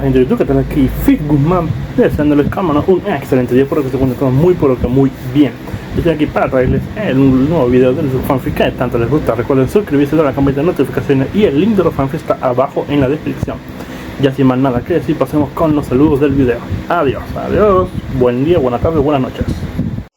gente de YouTube, ¿qué tal? Aquí Fit Guzmán, deseándoles cámara un excelente día, por que se encuentren todos muy pero que muy bien. Estoy aquí para traerles un nuevo video de su fanfic que tanto les gusta. Recuerden suscribirse, dar la campanita de notificaciones y el link de los fanfics está abajo en la descripción. Ya sin más nada que decir, pasemos con los saludos del video. Adiós, buen día, buena tarde, buenas noches.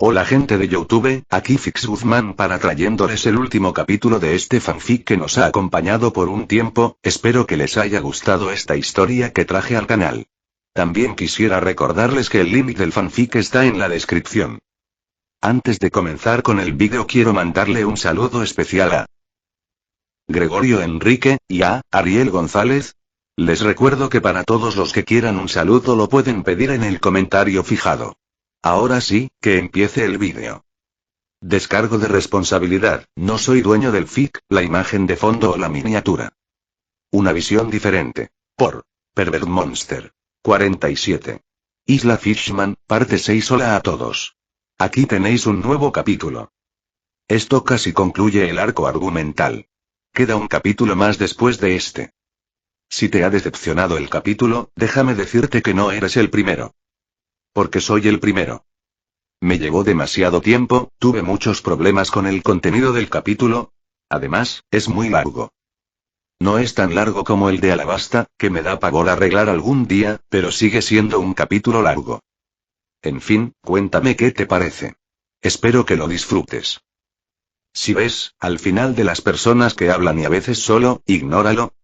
Hola gente de YouTube, aquí Fix Guzmán para trayéndoles el último capítulo de este fanfic que nos ha acompañado por un tiempo. Espero que les haya gustado esta historia que traje al canal. También quisiera recordarles que el link del fanfic está en la descripción. Antes de comenzar con el vídeo quiero mandarle un saludo especial a Gregorio Enrique, y a Ariel González. Les recuerdo que para todos los que quieran un saludo lo pueden pedir en el comentario fijado. Ahora sí, que empiece el vídeo. Descargo de responsabilidad, no soy dueño del fic, la imagen de fondo o la miniatura. Una visión diferente. Por Pervert Monster. 47. Isla Fishman, parte 6. Hola a todos. Aquí tenéis un nuevo capítulo. Esto casi concluye el arco argumental. Queda un capítulo más después de este. Si te ha decepcionado el capítulo, déjame decirte que no eres el primero. Porque soy el primero. Me llevó demasiado tiempo, tuve muchos problemas con el contenido del capítulo. Además, es muy largo. No es tan largo como el de Alabasta, que me da pavor arreglar algún día, pero sigue siendo un capítulo largo. En fin, cuéntame qué te parece. Espero que lo disfrutes. Si ves, al final de las personas que hablan y a veces solo, ignóralo.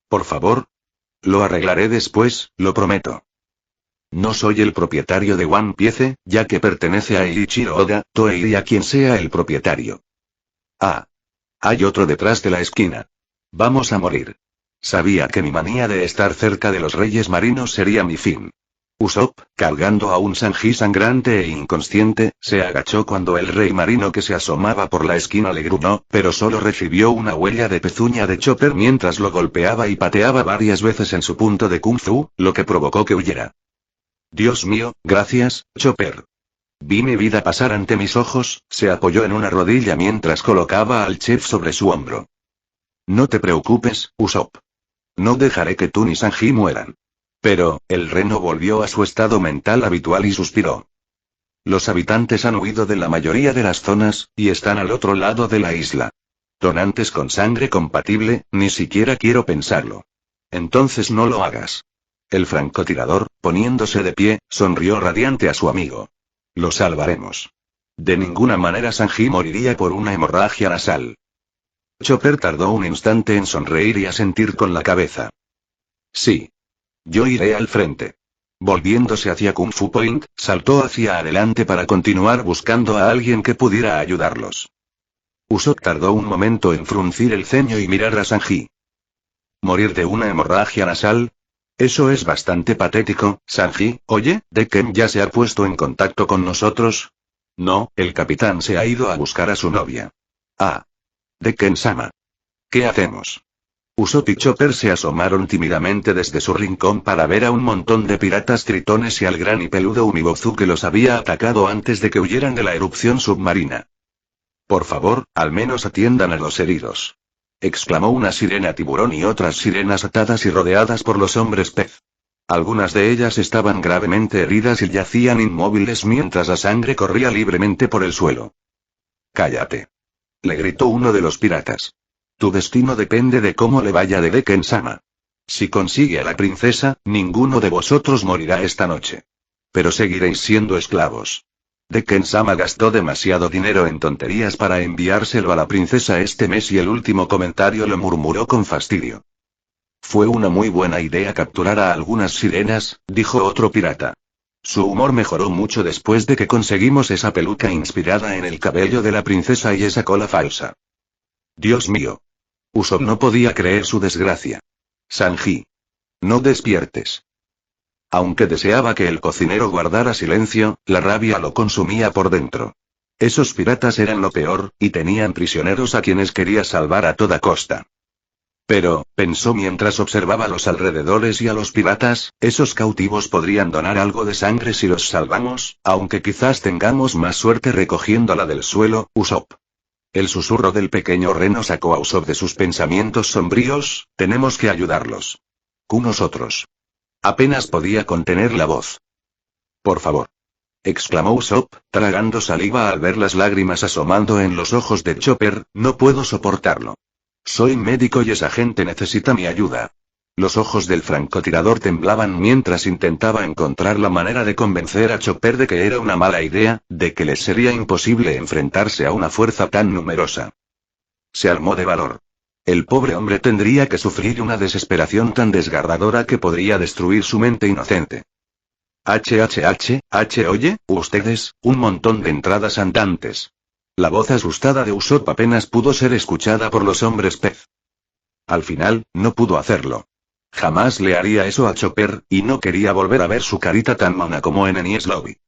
Por favor. Lo arreglaré después, lo prometo. No soy el propietario de One Piece, ya que pertenece a Eiichiro Oda, Toei y a quien sea el propietario. Ah. Hay otro detrás de la esquina. Vamos a morir. Sabía que mi manía de estar cerca de los reyes marinos sería mi fin. Usopp, cargando a un Sanji sangrante e inconsciente, se agachó cuando el rey marino que se asomaba por la esquina le gruñó, pero solo recibió una huella de pezuña de Chopper mientras lo golpeaba y pateaba varias veces en su punto de Kung Fu, lo que provocó que huyera. Dios mío, gracias, Chopper. Vi mi vida pasar ante mis ojos. Se apoyó en una rodilla mientras colocaba al chef sobre su hombro. No te preocupes, Usopp. No dejaré que tú ni Sanji mueran. Pero, el reno volvió a su estado mental habitual y suspiró. Los habitantes han huido de la mayoría de las zonas, y están al otro lado de la isla. Donantes con sangre compatible, ni siquiera quiero pensarlo. Entonces no lo hagas. El francotirador, poniéndose de pie, sonrió radiante a su amigo. Lo salvaremos. De ninguna manera Sanji moriría por una hemorragia nasal. Chopper tardó un instante en sonreír y asentir con la cabeza. Sí. Yo iré al frente. Volviéndose hacia Kung Fu Point, saltó hacia adelante para continuar buscando a alguien que pudiera ayudarlos. Usopp tardó un momento en fruncir el ceño y mirar a Sanji. ¿Morir de una hemorragia nasal? Eso es bastante patético, Sanji. Oye, ¿Decken ya se ha puesto en contacto con nosotros? No, el capitán se ha ido a buscar a su novia. Ah. Decken-sama. ¿Qué hacemos? Usopp y Chopper se asomaron tímidamente desde su rincón para ver a un montón de piratas tritones y al gran y peludo Umibozu que los había atacado antes de que huyeran de la erupción submarina. Por favor, al menos atiendan a los heridos. Exclamó una sirena tiburón y otras sirenas atadas y rodeadas por los hombres pez. Algunas de ellas estaban gravemente heridas y yacían inmóviles mientras la sangre corría libremente por el suelo. Cállate. Le gritó uno de los piratas. Tu destino depende de cómo le vaya de Decken-sama. Si consigue a la princesa, ninguno de vosotros morirá esta noche. Pero seguiréis siendo esclavos. Decken-sama gastó demasiado dinero en tonterías para enviárselo a la princesa este mes y el último comentario lo murmuró con fastidio. Fue una muy buena idea capturar a algunas sirenas, dijo otro pirata. Su humor mejoró mucho después de que conseguimos esa peluca inspirada en el cabello de la princesa y esa cola falsa. Dios mío. Usopp no podía creer su desgracia. Sanji. No despiertes. Aunque deseaba que el cocinero guardara silencio, la rabia lo consumía por dentro. Esos piratas eran lo peor, y tenían prisioneros a quienes quería salvar a toda costa. Pero, pensó mientras observaba los alrededores y a los piratas, esos cautivos podrían donar algo de sangre si los salvamos, aunque quizás tengamos más suerte recogiéndola del suelo, Usopp. El susurro del pequeño reno sacó a Usopp de sus pensamientos sombríos. Tenemos que ayudarlos. Nosotros. Apenas podía contener la voz. Por favor. Exclamó Usopp, tragando saliva al ver las lágrimas asomando en los ojos de Chopper, no puedo soportarlo. Soy médico y esa gente necesita mi ayuda. Los ojos del francotirador temblaban mientras intentaba encontrar la manera de convencer a Chopper de que era una mala idea, de que les sería imposible enfrentarse a una fuerza tan numerosa. Se armó de valor. El pobre hombre tendría que sufrir una desesperación tan desgarradora que podría destruir su mente inocente. Oye, ustedes, un montón de entradas andantes. La voz asustada de Usopp apenas pudo ser escuchada por los hombres pez. Al final, no pudo hacerlo. Jamás le haría eso a Chopper, y no quería volver a ver su carita tan mona como en Enies Lobby.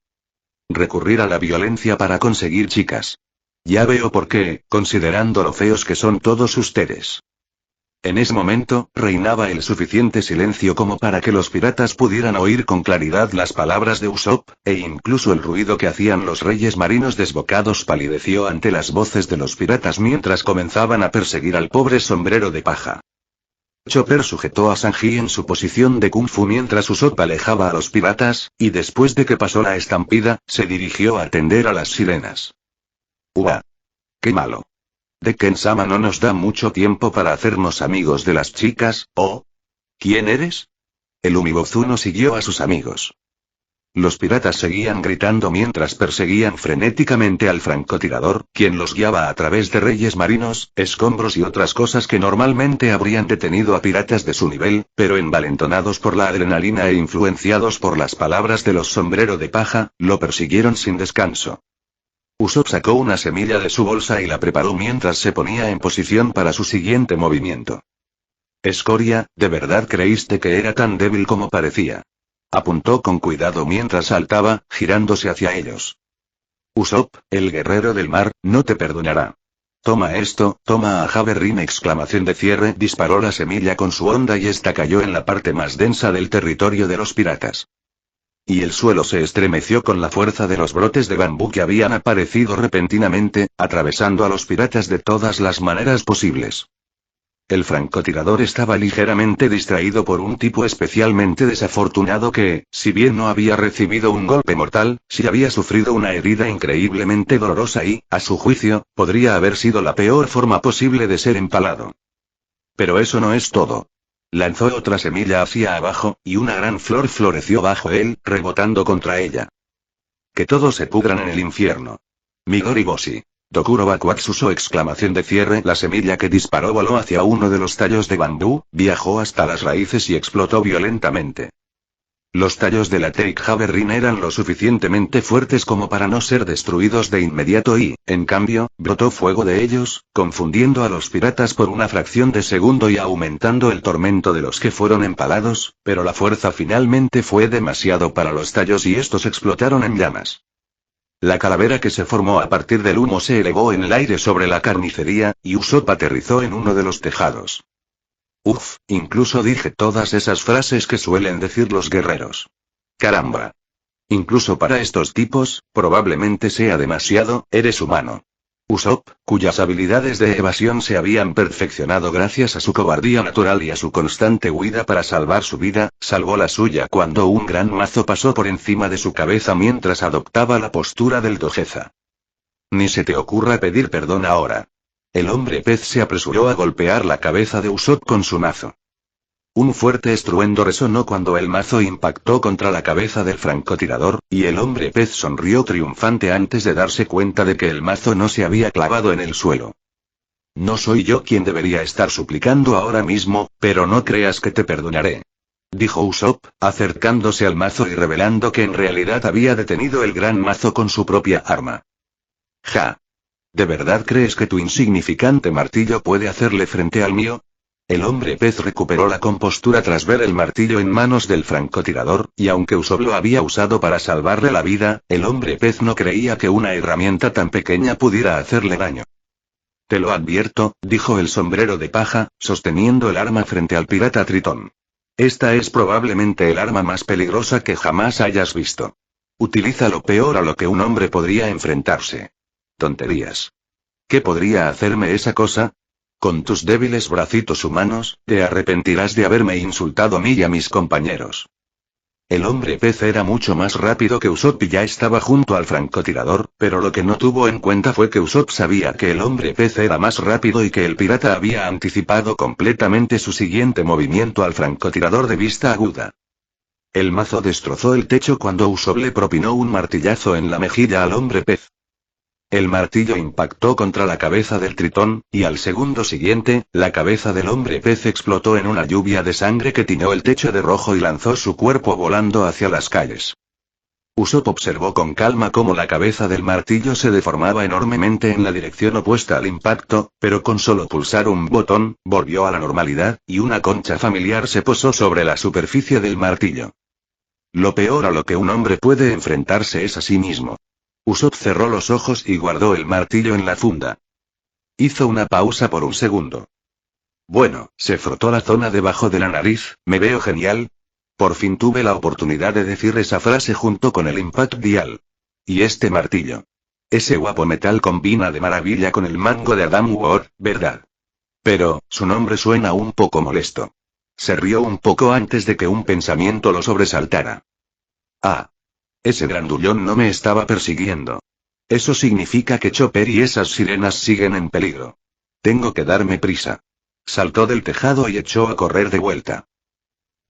Recurrir a la violencia para conseguir chicas. Ya veo por qué, considerando lo feos que son todos ustedes. En ese momento, reinaba el suficiente silencio como para que los piratas pudieran oír con claridad las palabras de Usopp, e incluso el ruido que hacían los reyes marinos desbocados palideció ante las voces de los piratas mientras comenzaban a perseguir al pobre sombrero de paja. Chopper sujetó a Sanji en su posición de Kung Fu mientras Usopp alejaba a los piratas, y después de que pasó la estampida, se dirigió a atender a las sirenas. ¡Uah! ¡Qué malo! De Ken-sama no nos da mucho tiempo para hacernos amigos de las chicas, ¿oh? ¿Quién eres? El Umibozuno siguió a sus amigos. Los piratas seguían gritando mientras perseguían frenéticamente al francotirador, quien los guiaba a través de reyes marinos, escombros y otras cosas que normalmente habrían detenido a piratas de su nivel, pero envalentonados por la adrenalina e influenciados por las palabras de los sombrero de paja, lo persiguieron sin descanso. Usopp sacó una semilla de su bolsa y la preparó mientras se ponía en posición para su siguiente movimiento. Escoria, ¿de verdad creíste que era tan débil como parecía? Apuntó con cuidado mientras saltaba, girándose hacia ellos. Usopp, el guerrero del mar, no te perdonará. Toma esto, toma a Javelin! Exclamación de cierre. Disparó la semilla con su onda y esta cayó en la parte más densa del territorio de los piratas. Y el suelo se estremeció con la fuerza de los brotes de bambú que habían aparecido repentinamente, atravesando a los piratas de todas las maneras posibles. El francotirador estaba ligeramente distraído por un tipo especialmente desafortunado que, si bien no había recibido un golpe mortal, sí había sufrido una herida increíblemente dolorosa y, a su juicio, podría haber sido la peor forma posible de ser empalado. Pero eso no es todo. Lanzó otra semilla hacia abajo, y una gran flor floreció bajo él, rebotando contra ella. Que todos se pudran en el infierno. Midori Boshi. Dokuro Bakuatsuso! Exclamación de cierre. La semilla que disparó voló hacia uno de los tallos de bambú, viajó hasta las raíces y explotó violentamente. Los tallos de la Take Javelin eran lo suficientemente fuertes como para no ser destruidos de inmediato y, en cambio, brotó fuego de ellos, confundiendo a los piratas por una fracción de segundo y aumentando el tormento de los que fueron empalados, pero la fuerza finalmente fue demasiado para los tallos y estos explotaron en llamas. La calavera que se formó a partir del humo se elevó en el aire sobre la carnicería, y Usopp aterrizó en uno de los tejados. Uf, incluso dije todas esas frases que suelen decir los guerreros. Caramba. Incluso para estos tipos, probablemente sea demasiado, eres humano. Usopp, cuyas habilidades de evasión se habían perfeccionado gracias a su cobardía natural y a su constante huida para salvar su vida, salvó la suya cuando un gran mazo pasó por encima de su cabeza mientras adoptaba la postura del Dojeza. Ni se te ocurra pedir perdón ahora. El hombre pez se apresuró a golpear la cabeza de Usopp con su mazo. Un fuerte estruendo resonó cuando el mazo impactó contra la cabeza del francotirador, y el hombre pez sonrió triunfante antes de darse cuenta de que el mazo no se había clavado en el suelo. No soy yo quien debería estar suplicando ahora mismo, pero no creas que te perdonaré. Dijo Usopp, acercándose al mazo y revelando que en realidad había detenido el gran mazo con su propia arma. Ja. ¿De verdad crees que tu insignificante martillo puede hacerle frente al mío? El hombre pez recuperó la compostura tras ver el martillo en manos del francotirador, y aunque Usopp lo había usado para salvarle la vida, el hombre pez no creía que una herramienta tan pequeña pudiera hacerle daño. Te lo advierto, dijo el sombrero de paja, sosteniendo el arma frente al pirata Tritón. Esta es probablemente el arma más peligrosa que jamás hayas visto. Utiliza lo peor a lo que un hombre podría enfrentarse. Tonterías. ¿Qué podría hacerme esa cosa? Con tus débiles bracitos humanos, te arrepentirás de haberme insultado a mí y a mis compañeros. El hombre pez era mucho más rápido que Usopp y ya estaba junto al francotirador, pero lo que no tuvo en cuenta fue que Usopp sabía que el hombre pez era más rápido y que el pirata había anticipado completamente su siguiente movimiento al francotirador de vista aguda. El mazo destrozó el techo cuando Usopp le propinó un martillazo en la mejilla al hombre pez. El martillo impactó contra la cabeza del tritón, y al segundo siguiente, la cabeza del hombre pez explotó en una lluvia de sangre que tiñó el techo de rojo y lanzó su cuerpo volando hacia las calles. Usopp observó con calma cómo la cabeza del martillo se deformaba enormemente en la dirección opuesta al impacto, pero con solo pulsar un botón, volvió a la normalidad, y una concha familiar se posó sobre la superficie del martillo. Lo peor a lo que un hombre puede enfrentarse es a sí mismo. Usopp cerró los ojos y guardó el martillo en la funda. Hizo una pausa por un segundo. Bueno, se frotó la zona debajo de la nariz, ¿me veo genial? Por fin tuve la oportunidad de decir esa frase junto con el Impact Dial. Y este martillo. Ese guapo metal combina de maravilla con el mango de Adam Warlock, ¿verdad? Pero, su nombre suena un poco molesto. Se rió un poco antes de que un pensamiento lo sobresaltara. Ah. Ese grandullón no me estaba persiguiendo. Eso significa que Chopper y esas sirenas siguen en peligro. Tengo que darme prisa. Saltó del tejado y echó a correr de vuelta.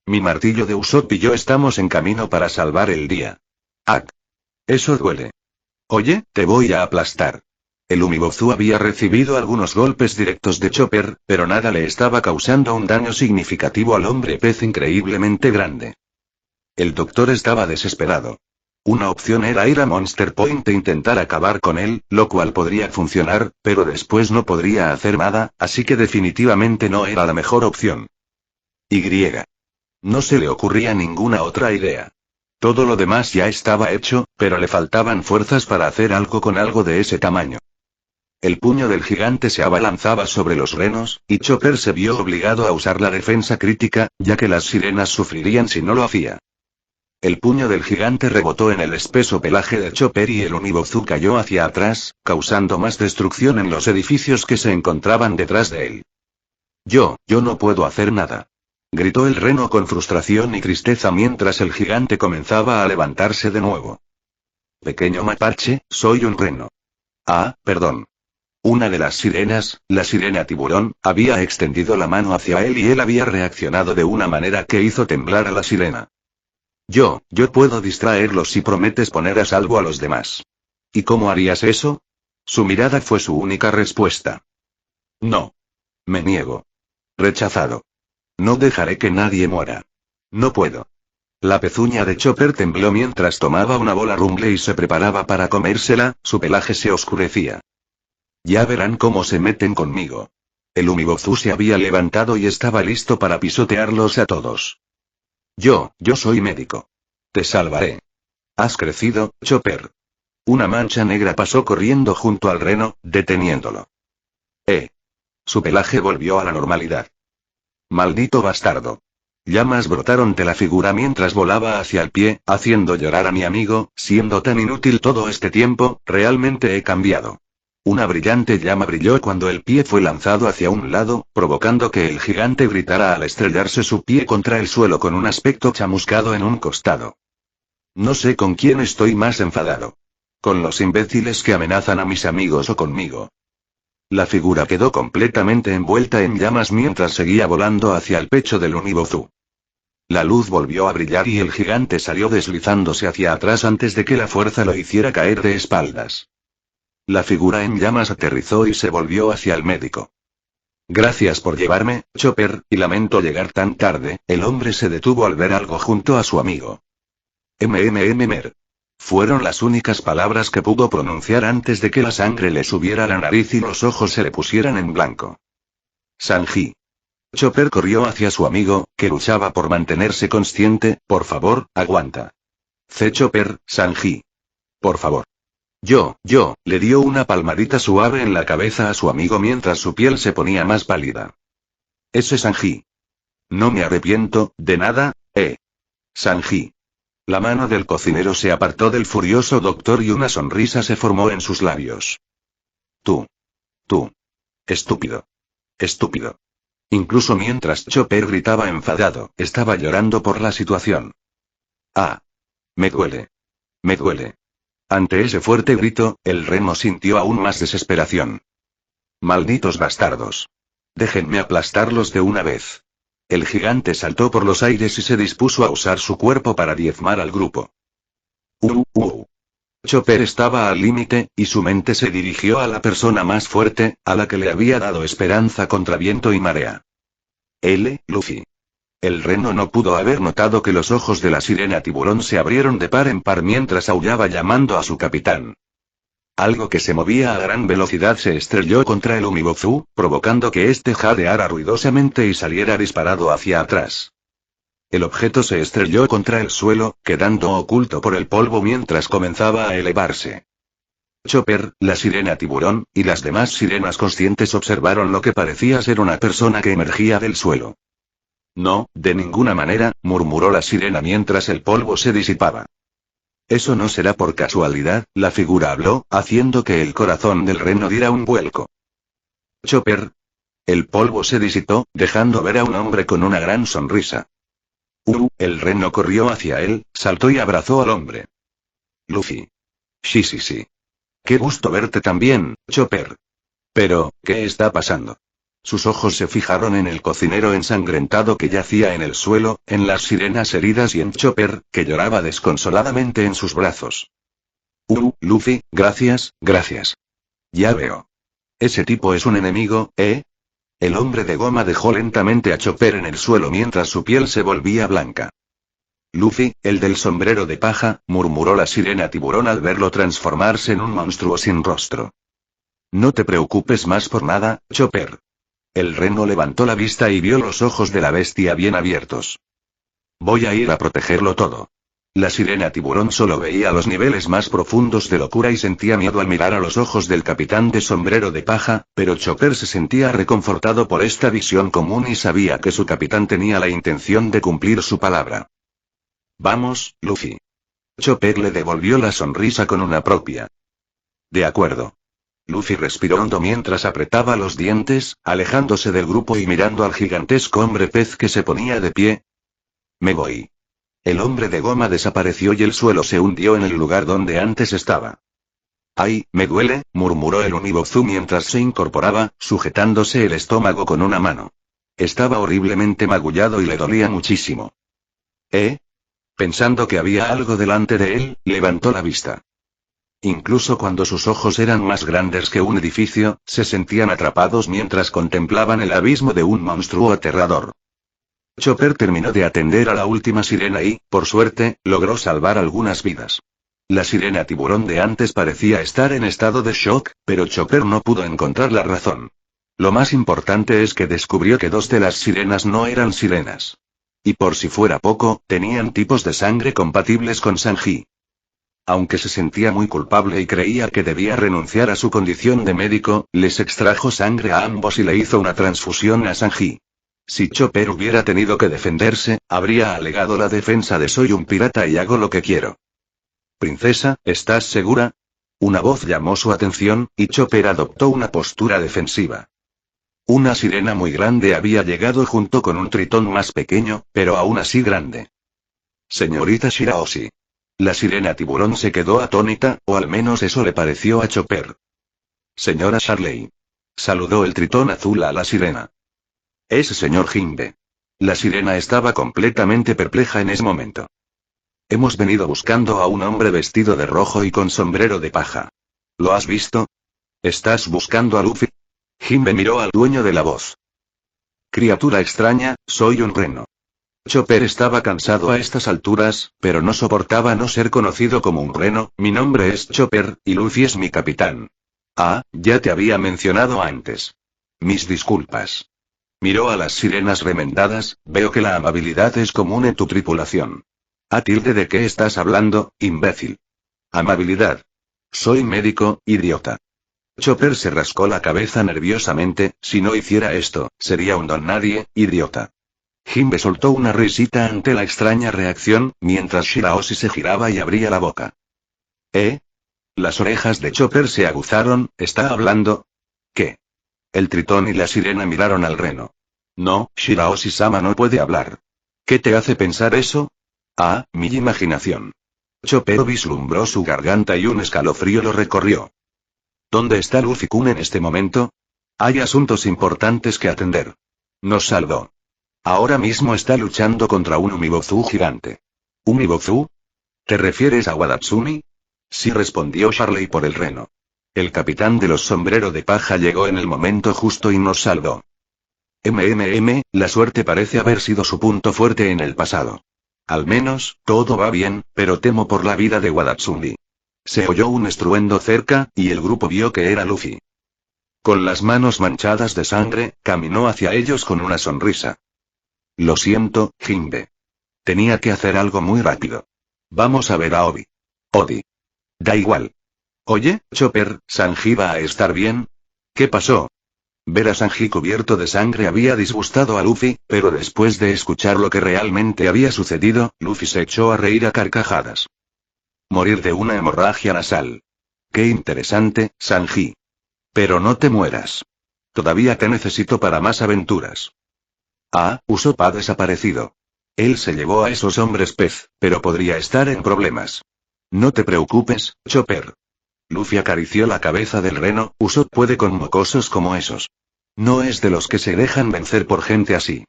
Mi martillo de Usopp y yo estamos en camino para salvar el día. ¡Ah! Eso duele. Oye, te voy a aplastar. El Umibozu había recibido algunos golpes directos de Chopper, pero nada le estaba causando un daño significativo al hombre pez increíblemente grande. El doctor estaba desesperado. Una opción era ir a Monster Point e intentar acabar con él, lo cual podría funcionar, pero después no podría hacer nada, así que definitivamente no era la mejor opción. No se le ocurría ninguna otra idea. Todo lo demás ya estaba hecho, pero le faltaban fuerzas para hacer algo con algo de ese tamaño. El puño del gigante se abalanzaba sobre los renos, y Chopper se vio obligado a usar la defensa crítica, ya que las sirenas sufrirían si no lo hacía. El puño del gigante rebotó en el espeso pelaje de Chopper y el Umibozu cayó hacia atrás, causando más destrucción en los edificios que se encontraban detrás de él. Yo no puedo hacer nada. Gritó el reno con frustración y tristeza mientras el gigante comenzaba a levantarse de nuevo. Pequeño mapache, soy un reno. Ah, perdón. Una de las sirenas, la sirena tiburón, había extendido la mano hacia él y él había reaccionado de una manera que hizo temblar a la sirena. Yo puedo distraerlos si prometes poner a salvo a los demás. ¿Y cómo harías eso? Su mirada fue su única respuesta. No. Me niego. Rechazado. No dejaré que nadie muera. No puedo. La pezuña de Chopper tembló mientras tomaba una bola rumble y se preparaba para comérsela, su pelaje se oscurecía. Ya verán cómo se meten conmigo. El Umibozu se había levantado y estaba listo para pisotearlos a todos. Yo soy médico. Te salvaré. Has crecido, Chopper. Una mancha negra pasó corriendo junto al reno, deteniéndolo. Su pelaje volvió a la normalidad. Maldito bastardo. Llamas brotaron de la figura mientras volaba hacia el pie, haciendo llorar a mi amigo, siendo tan inútil todo este tiempo, realmente he cambiado. Una brillante llama brilló cuando el pie fue lanzado hacia un lado, provocando que el gigante gritara al estrellarse su pie contra el suelo con un aspecto chamuscado en un costado. No sé con quién estoy más enfadado. Con los imbéciles que amenazan a mis amigos o conmigo. La figura quedó completamente envuelta en llamas mientras seguía volando hacia el pecho del Umibozu. La luz volvió a brillar y el gigante salió deslizándose hacia atrás antes de que la fuerza lo hiciera caer de espaldas. La figura en llamas aterrizó y se volvió hacia el médico. Gracias por llevarme, Chopper, y lamento llegar tan tarde. El hombre se detuvo al ver algo junto a su amigo. Mer. Fueron las únicas palabras que pudo pronunciar antes de que la sangre le subiera a la nariz y los ojos se le pusieran en blanco. Sanji. Chopper corrió hacia su amigo, que luchaba por mantenerse consciente. Por favor, aguanta. Chopper, Sanji. Por favor. Le dio una palmadita suave en la cabeza a su amigo mientras su piel se ponía más pálida. Ese Sanji. No me arrepiento, de nada, Sanji. La mano del cocinero se apartó del furioso doctor y una sonrisa se formó en sus labios. Tú. Estúpido. Estúpido. Incluso mientras Chopper gritaba enfadado, estaba llorando por la situación. Ah. Me duele. Me duele. Ante ese fuerte grito, el reno sintió aún más desesperación. Malditos bastardos. Déjenme aplastarlos de una vez. El gigante saltó por los aires y se dispuso a usar su cuerpo para diezmar al grupo. Chopper estaba al límite, y su mente se dirigió a la persona más fuerte, a la que le había dado esperanza contra viento y marea. Luffy. El reno no pudo haber notado que los ojos de la sirena tiburón se abrieron de par en par mientras aullaba llamando a su capitán. Algo que se movía a gran velocidad se estrelló contra el Umibozu, provocando que éste jadeara ruidosamente y saliera disparado hacia atrás. El objeto se estrelló contra el suelo, quedando oculto por el polvo mientras comenzaba a elevarse. Chopper, la sirena tiburón, y las demás sirenas conscientes observaron lo que parecía ser una persona que emergía del suelo. No, de ninguna manera, murmuró la sirena mientras el polvo se disipaba. Eso no será por casualidad, la figura habló, haciendo que el corazón del reno diera un vuelco. Chopper. El polvo se disipó, dejando ver a un hombre con una gran sonrisa. El reno corrió hacia él, saltó y abrazó al hombre. Luffy. Sí. Qué gusto verte también, Chopper. Pero, ¿qué está pasando? Sus ojos se fijaron en el cocinero ensangrentado que yacía en el suelo, en las sirenas heridas y en Chopper, que lloraba desconsoladamente en sus brazos. Luffy, gracias. Ya veo. Ese tipo es un enemigo, ¿eh? El hombre de goma dejó lentamente a Chopper en el suelo mientras su piel se volvía blanca. Luffy, el del sombrero de paja, murmuró la sirena tiburón al verlo transformarse en un monstruo sin rostro. No te preocupes más por nada, Chopper. El reno levantó la vista y vio los ojos de la bestia bien abiertos. Voy a ir a protegerlo todo. La sirena tiburón solo veía los niveles más profundos de locura y sentía miedo al mirar a los ojos del capitán de sombrero de paja, pero Chopper se sentía reconfortado por esta visión común y sabía que su capitán tenía la intención de cumplir su palabra. Vamos, Luffy. Chopper le devolvió la sonrisa con una propia. De acuerdo. Luffy respiró hondo mientras apretaba los dientes, alejándose del grupo y mirando al gigantesco hombre pez que se ponía de pie. Me voy. El hombre de goma desapareció y el suelo se hundió en el lugar donde antes estaba. Ay, me duele, murmuró el Umibozu mientras se incorporaba, sujetándose el estómago con una mano. Estaba horriblemente magullado y le dolía muchísimo. Pensando que había algo delante de él, levantó la vista. Incluso cuando sus ojos eran más grandes que un edificio, se sentían atrapados mientras contemplaban el abismo de un monstruo aterrador. Chopper terminó de atender a la última sirena y, por suerte, logró salvar algunas vidas. La sirena tiburón de antes parecía estar en estado de shock, pero Chopper no pudo encontrar la razón. Lo más importante es que descubrió que 2 de las sirenas no eran sirenas. Y por si fuera poco, tenían tipos de sangre compatibles con Sanji. Aunque se sentía muy culpable y creía que debía renunciar a su condición de médico, les extrajo sangre a ambos y le hizo una transfusión a Sanji. Si Chopper hubiera tenido que defenderse, habría alegado la defensa de soy un pirata y hago lo que quiero. Princesa, ¿estás segura? Una voz llamó su atención, y Chopper adoptó una postura defensiva. Una sirena muy grande había llegado junto con un tritón más pequeño, pero aún así grande. Señorita Shirahoshi. La sirena tiburón se quedó atónita, o al menos eso le pareció a Chopper. Señora Charley. Saludó el tritón azul a la sirena. Es señor Jinbe. La sirena estaba completamente perpleja en ese momento. Hemos venido buscando a un hombre vestido de rojo y con sombrero de paja. ¿Lo has visto? ¿Estás buscando a Luffy? Jinbe miró al dueño de la voz. Criatura extraña, soy un reno. Chopper estaba cansado a estas alturas, pero no soportaba no ser conocido como un reno. Mi nombre es Chopper, y Luffy es mi capitán. Ah, ya te había mencionado antes. Mis disculpas. Miró a las sirenas remendadas, veo que la amabilidad es común en tu tripulación. ¿De qué estás hablando, imbécil? Amabilidad. Soy médico, idiota. Chopper se rascó la cabeza nerviosamente, si no hiciera esto, sería un don nadie, idiota. Jinbe soltó una risita ante la extraña reacción, mientras Shirahoshi se giraba y abría la boca. Las orejas de Chopper se aguzaron, ¿está hablando? ¿Qué? El tritón y la sirena miraron al reno. No, Shirahoshi-sama no puede hablar. ¿Qué te hace pensar eso? Mi imaginación. Chopper vislumbró su garganta y un escalofrío lo recorrió. ¿Dónde está Luffy-kun en este momento? Hay asuntos importantes que atender. Nos salvó. Ahora mismo está luchando contra un Umibozu gigante. ¿Umibozu? ¿Te refieres a Wadatsumi? Sí, respondió Charlie por el reno. El capitán de los sombrero de paja llegó en el momento justo y nos salvó. La suerte parece haber sido su punto fuerte en el pasado. Al menos, todo va bien, pero temo por la vida de Wadatsumi. Se oyó un estruendo cerca, y el grupo vio que era Luffy. Con las manos manchadas de sangre, caminó hacia ellos con una sonrisa. Lo siento, Jinbe. Tenía que hacer algo muy rápido. Vamos a ver a Obi. Obi. Da igual. Oye, Chopper, ¿Sanji va a estar bien? ¿Qué pasó? Ver a Sanji cubierto de sangre había disgustado a Luffy, pero después de escuchar lo que realmente había sucedido, Luffy se echó a reír a carcajadas. Morir de una hemorragia nasal. Qué interesante, Sanji. Pero no te mueras. Todavía te necesito para más aventuras. Usopp ha desaparecido. Él se llevó a esos hombres pez, pero podría estar en problemas. No te preocupes, Chopper. Luffy acarició la cabeza del reno. Usopp puede con mocosos como esos. No es de los que se dejan vencer por gente así.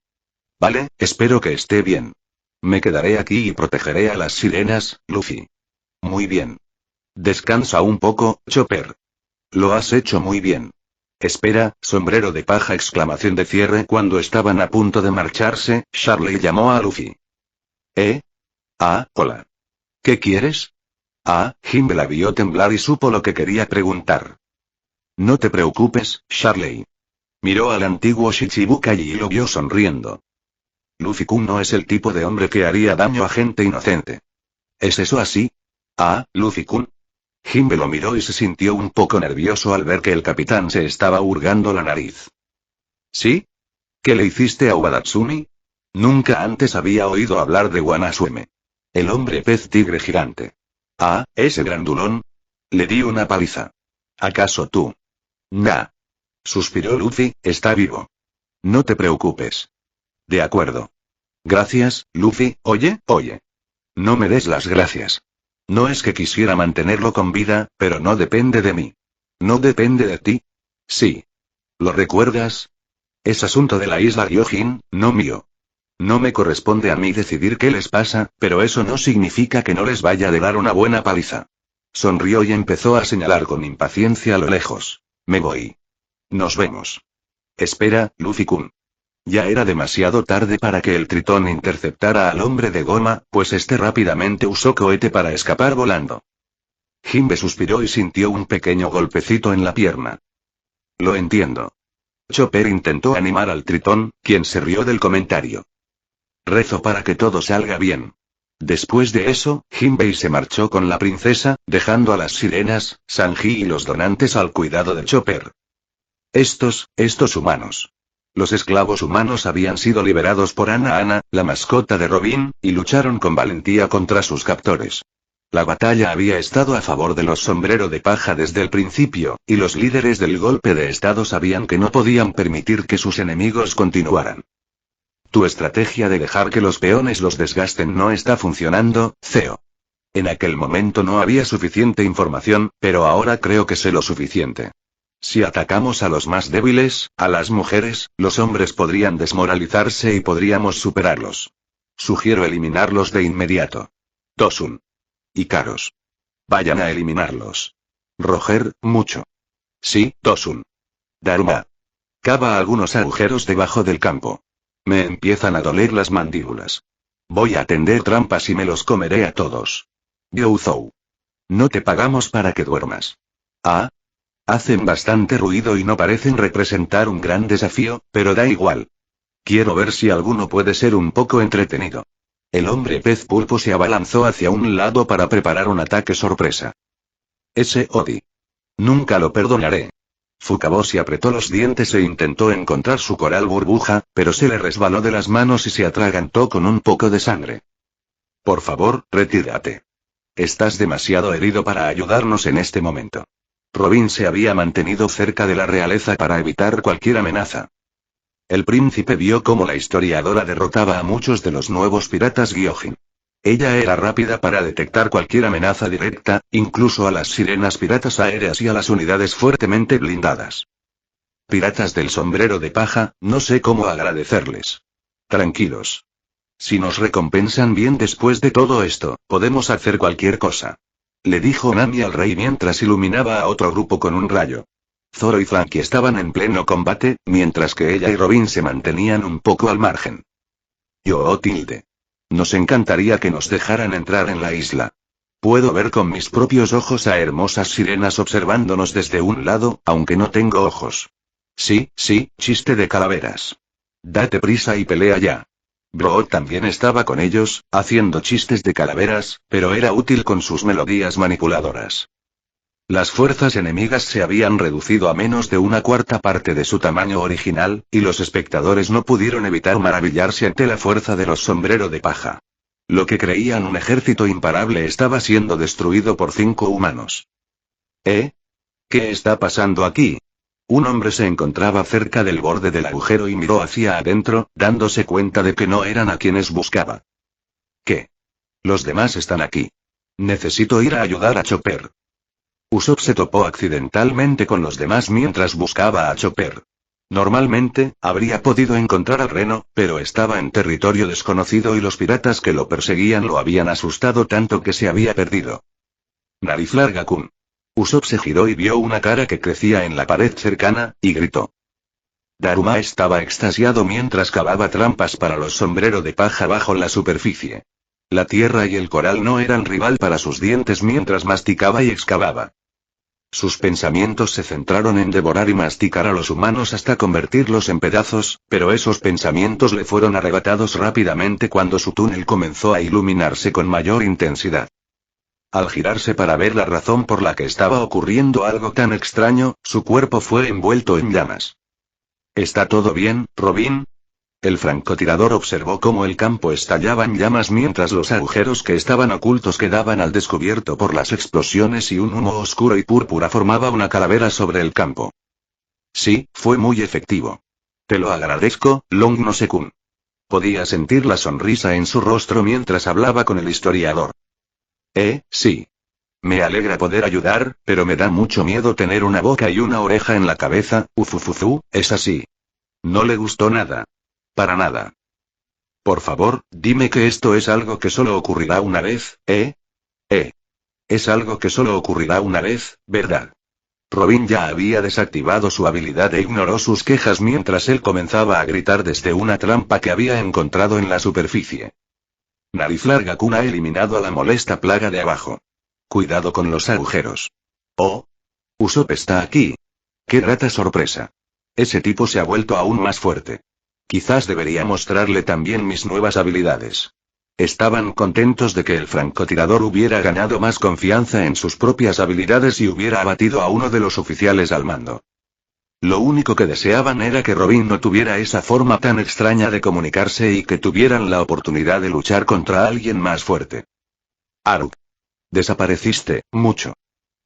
Vale, espero que esté bien. Me quedaré aquí y protegeré a las sirenas, Luffy. Muy bien. Descansa un poco, Chopper. Lo has hecho muy bien. Espera, sombrero de paja, exclamación de cierre. Cuando estaban a punto de marcharse, Charlie llamó a Luffy. Hola. ¿Qué quieres? Jinbe la vio temblar y supo lo que quería preguntar. No te preocupes, Charlie. Miró al antiguo Shichibukai y lo vio sonriendo. Luffy-kun no es el tipo de hombre que haría daño a gente inocente. ¿Es eso así? Luffy-kun. Jinbe lo miró y se sintió un poco nervioso al ver que el capitán se estaba hurgando la nariz. ¿Sí? ¿Qué le hiciste a Wadatsumi? Nunca antes había oído hablar de Wanasume. El hombre pez tigre gigante. Ese grandulón. Le di una paliza. ¿Acaso tú? Nah. Suspiró Luffy, está vivo. No te preocupes. De acuerdo. Gracias, Luffy. Oye. No me des las gracias. No es que quisiera mantenerlo con vida, pero no depende de mí. ¿No depende de ti? Sí. ¿Lo recuerdas? Es asunto de la isla Gyojin, no mío. No me corresponde a mí decidir qué les pasa, pero eso no significa que no les vaya a dar una buena paliza. Sonrió y empezó a señalar con impaciencia a lo lejos. Me voy. Nos vemos. Espera, Luffy-kun. Ya era demasiado tarde para que el tritón interceptara al hombre de goma, pues este rápidamente usó cohete para escapar volando. Jinbe suspiró y sintió un pequeño golpecito en la pierna. Lo entiendo. Chopper intentó animar al tritón, quien se rió del comentario. Rezo para que todo salga bien. Después de eso, Jinbei se marchó con la princesa, dejando a las sirenas, Sanji y los donantes al cuidado de Chopper. Estos humanos. Los esclavos humanos habían sido liberados por Ana, la mascota de Robin, y lucharon con valentía contra sus captores. La batalla había estado a favor de los sombrero de paja desde el principio, y los líderes del golpe de estado sabían que no podían permitir que sus enemigos continuaran. Tu estrategia de dejar que los peones los desgasten no está funcionando, Zeo. En aquel momento no había suficiente información, pero ahora creo que sé lo suficiente. Si atacamos a los más débiles, a las mujeres, los hombres podrían desmoralizarse y podríamos superarlos. Sugiero eliminarlos de inmediato. Tosun. Ikaros. Vayan a eliminarlos. Roger, mucho. Sí, Tosun. Daruma. Cava algunos agujeros debajo del campo. Me empiezan a doler las mandíbulas. Voy a tender trampas y me los comeré a todos. Gyouthou. No te pagamos para que duermas. Hacen bastante ruido y no parecen representar un gran desafío, pero da igual. Quiero ver si alguno puede ser un poco entretenido. El hombre pez pulpo se abalanzó hacia un lado para preparar un ataque sorpresa. Ese Odi. Nunca lo perdonaré. Fukaboshi apretó los dientes e intentó encontrar su coral burbuja, pero se le resbaló de las manos y se atragantó con un poco de sangre. Por favor, retírate. Estás demasiado herido para ayudarnos en este momento. Robin se había mantenido cerca de la realeza para evitar cualquier amenaza. El príncipe vio cómo la historiadora derrotaba a muchos de los nuevos piratas Gyojin. Ella era rápida para detectar cualquier amenaza directa, incluso a las sirenas piratas aéreas y a las unidades fuertemente blindadas. Piratas del sombrero de paja, no sé cómo agradecerles. Tranquilos. Si nos recompensan bien después de todo esto, podemos hacer cualquier cosa. Le dijo Nami al rey mientras iluminaba a otro grupo con un rayo. Zoro y Franky estaban en pleno combate, mientras que ella y Robin se mantenían un poco al margen. Tilde. Nos encantaría que nos dejaran entrar en la isla. Puedo ver con mis propios ojos a hermosas sirenas observándonos desde un lado, aunque no tengo ojos. Sí, chiste de calaveras. Date prisa y pelea ya. Brood también estaba con ellos, haciendo chistes de calaveras, pero era útil con sus melodías manipuladoras. Las fuerzas enemigas se habían reducido a menos de una cuarta parte de su tamaño original, y los espectadores no pudieron evitar maravillarse ante la fuerza de los sombrero de paja. Lo que creían un ejército imparable estaba siendo destruido por 5 humanos. ¿Qué está pasando aquí? Un hombre se encontraba cerca del borde del agujero y miró hacia adentro, dándose cuenta de que no eran a quienes buscaba. ¿Qué? Los demás están aquí. Necesito ir a ayudar a Chopper. Usopp se topó accidentalmente con los demás mientras buscaba a Chopper. Normalmente, habría podido encontrar al reno, pero estaba en territorio desconocido y los piratas que lo perseguían lo habían asustado tanto que se había perdido. Nariz larga-kun. Usopp se giró y vio una cara que crecía en la pared cercana, y gritó. Daruma estaba extasiado mientras cavaba trampas para los sombrero de paja bajo la superficie. La tierra y el coral no eran rival para sus dientes mientras masticaba y excavaba. Sus pensamientos se centraron en devorar y masticar a los humanos hasta convertirlos en pedazos, pero esos pensamientos le fueron arrebatados rápidamente cuando su túnel comenzó a iluminarse con mayor intensidad. Al girarse para ver la razón por la que estaba ocurriendo algo tan extraño, su cuerpo fue envuelto en llamas. ¿Está todo bien, Robin? El francotirador observó cómo el campo estallaba en llamas mientras los agujeros que estaban ocultos quedaban al descubierto por las explosiones y un humo oscuro y púrpura formaba una calavera sobre el campo. Sí, fue muy efectivo. Te lo agradezco, Longnose-kun. Podía sentir la sonrisa en su rostro mientras hablaba con el historiador. Sí. Me alegra poder ayudar, pero me da mucho miedo tener una boca y una oreja en la cabeza, es así. No le gustó nada. Para nada. Por favor, dime que esto es algo que solo ocurrirá una vez, Es algo que solo ocurrirá una vez, ¿verdad? Robin ya había desactivado su habilidad e ignoró sus quejas mientras él comenzaba a gritar desde una trampa que había encontrado en la superficie. Nariz larga-kun ha eliminado a la molesta plaga de abajo. Cuidado con los agujeros. Oh. Usopp está aquí. ¡Qué grata sorpresa! Ese tipo se ha vuelto aún más fuerte. Quizás debería mostrarle también mis nuevas habilidades. Estaban contentos de que el francotirador hubiera ganado más confianza en sus propias habilidades y hubiera abatido a uno de los oficiales al mando. Lo único que deseaban era que Robin no tuviera esa forma tan extraña de comunicarse y que tuvieran la oportunidad de luchar contra alguien más fuerte. Aruk. Desapareciste, mucho.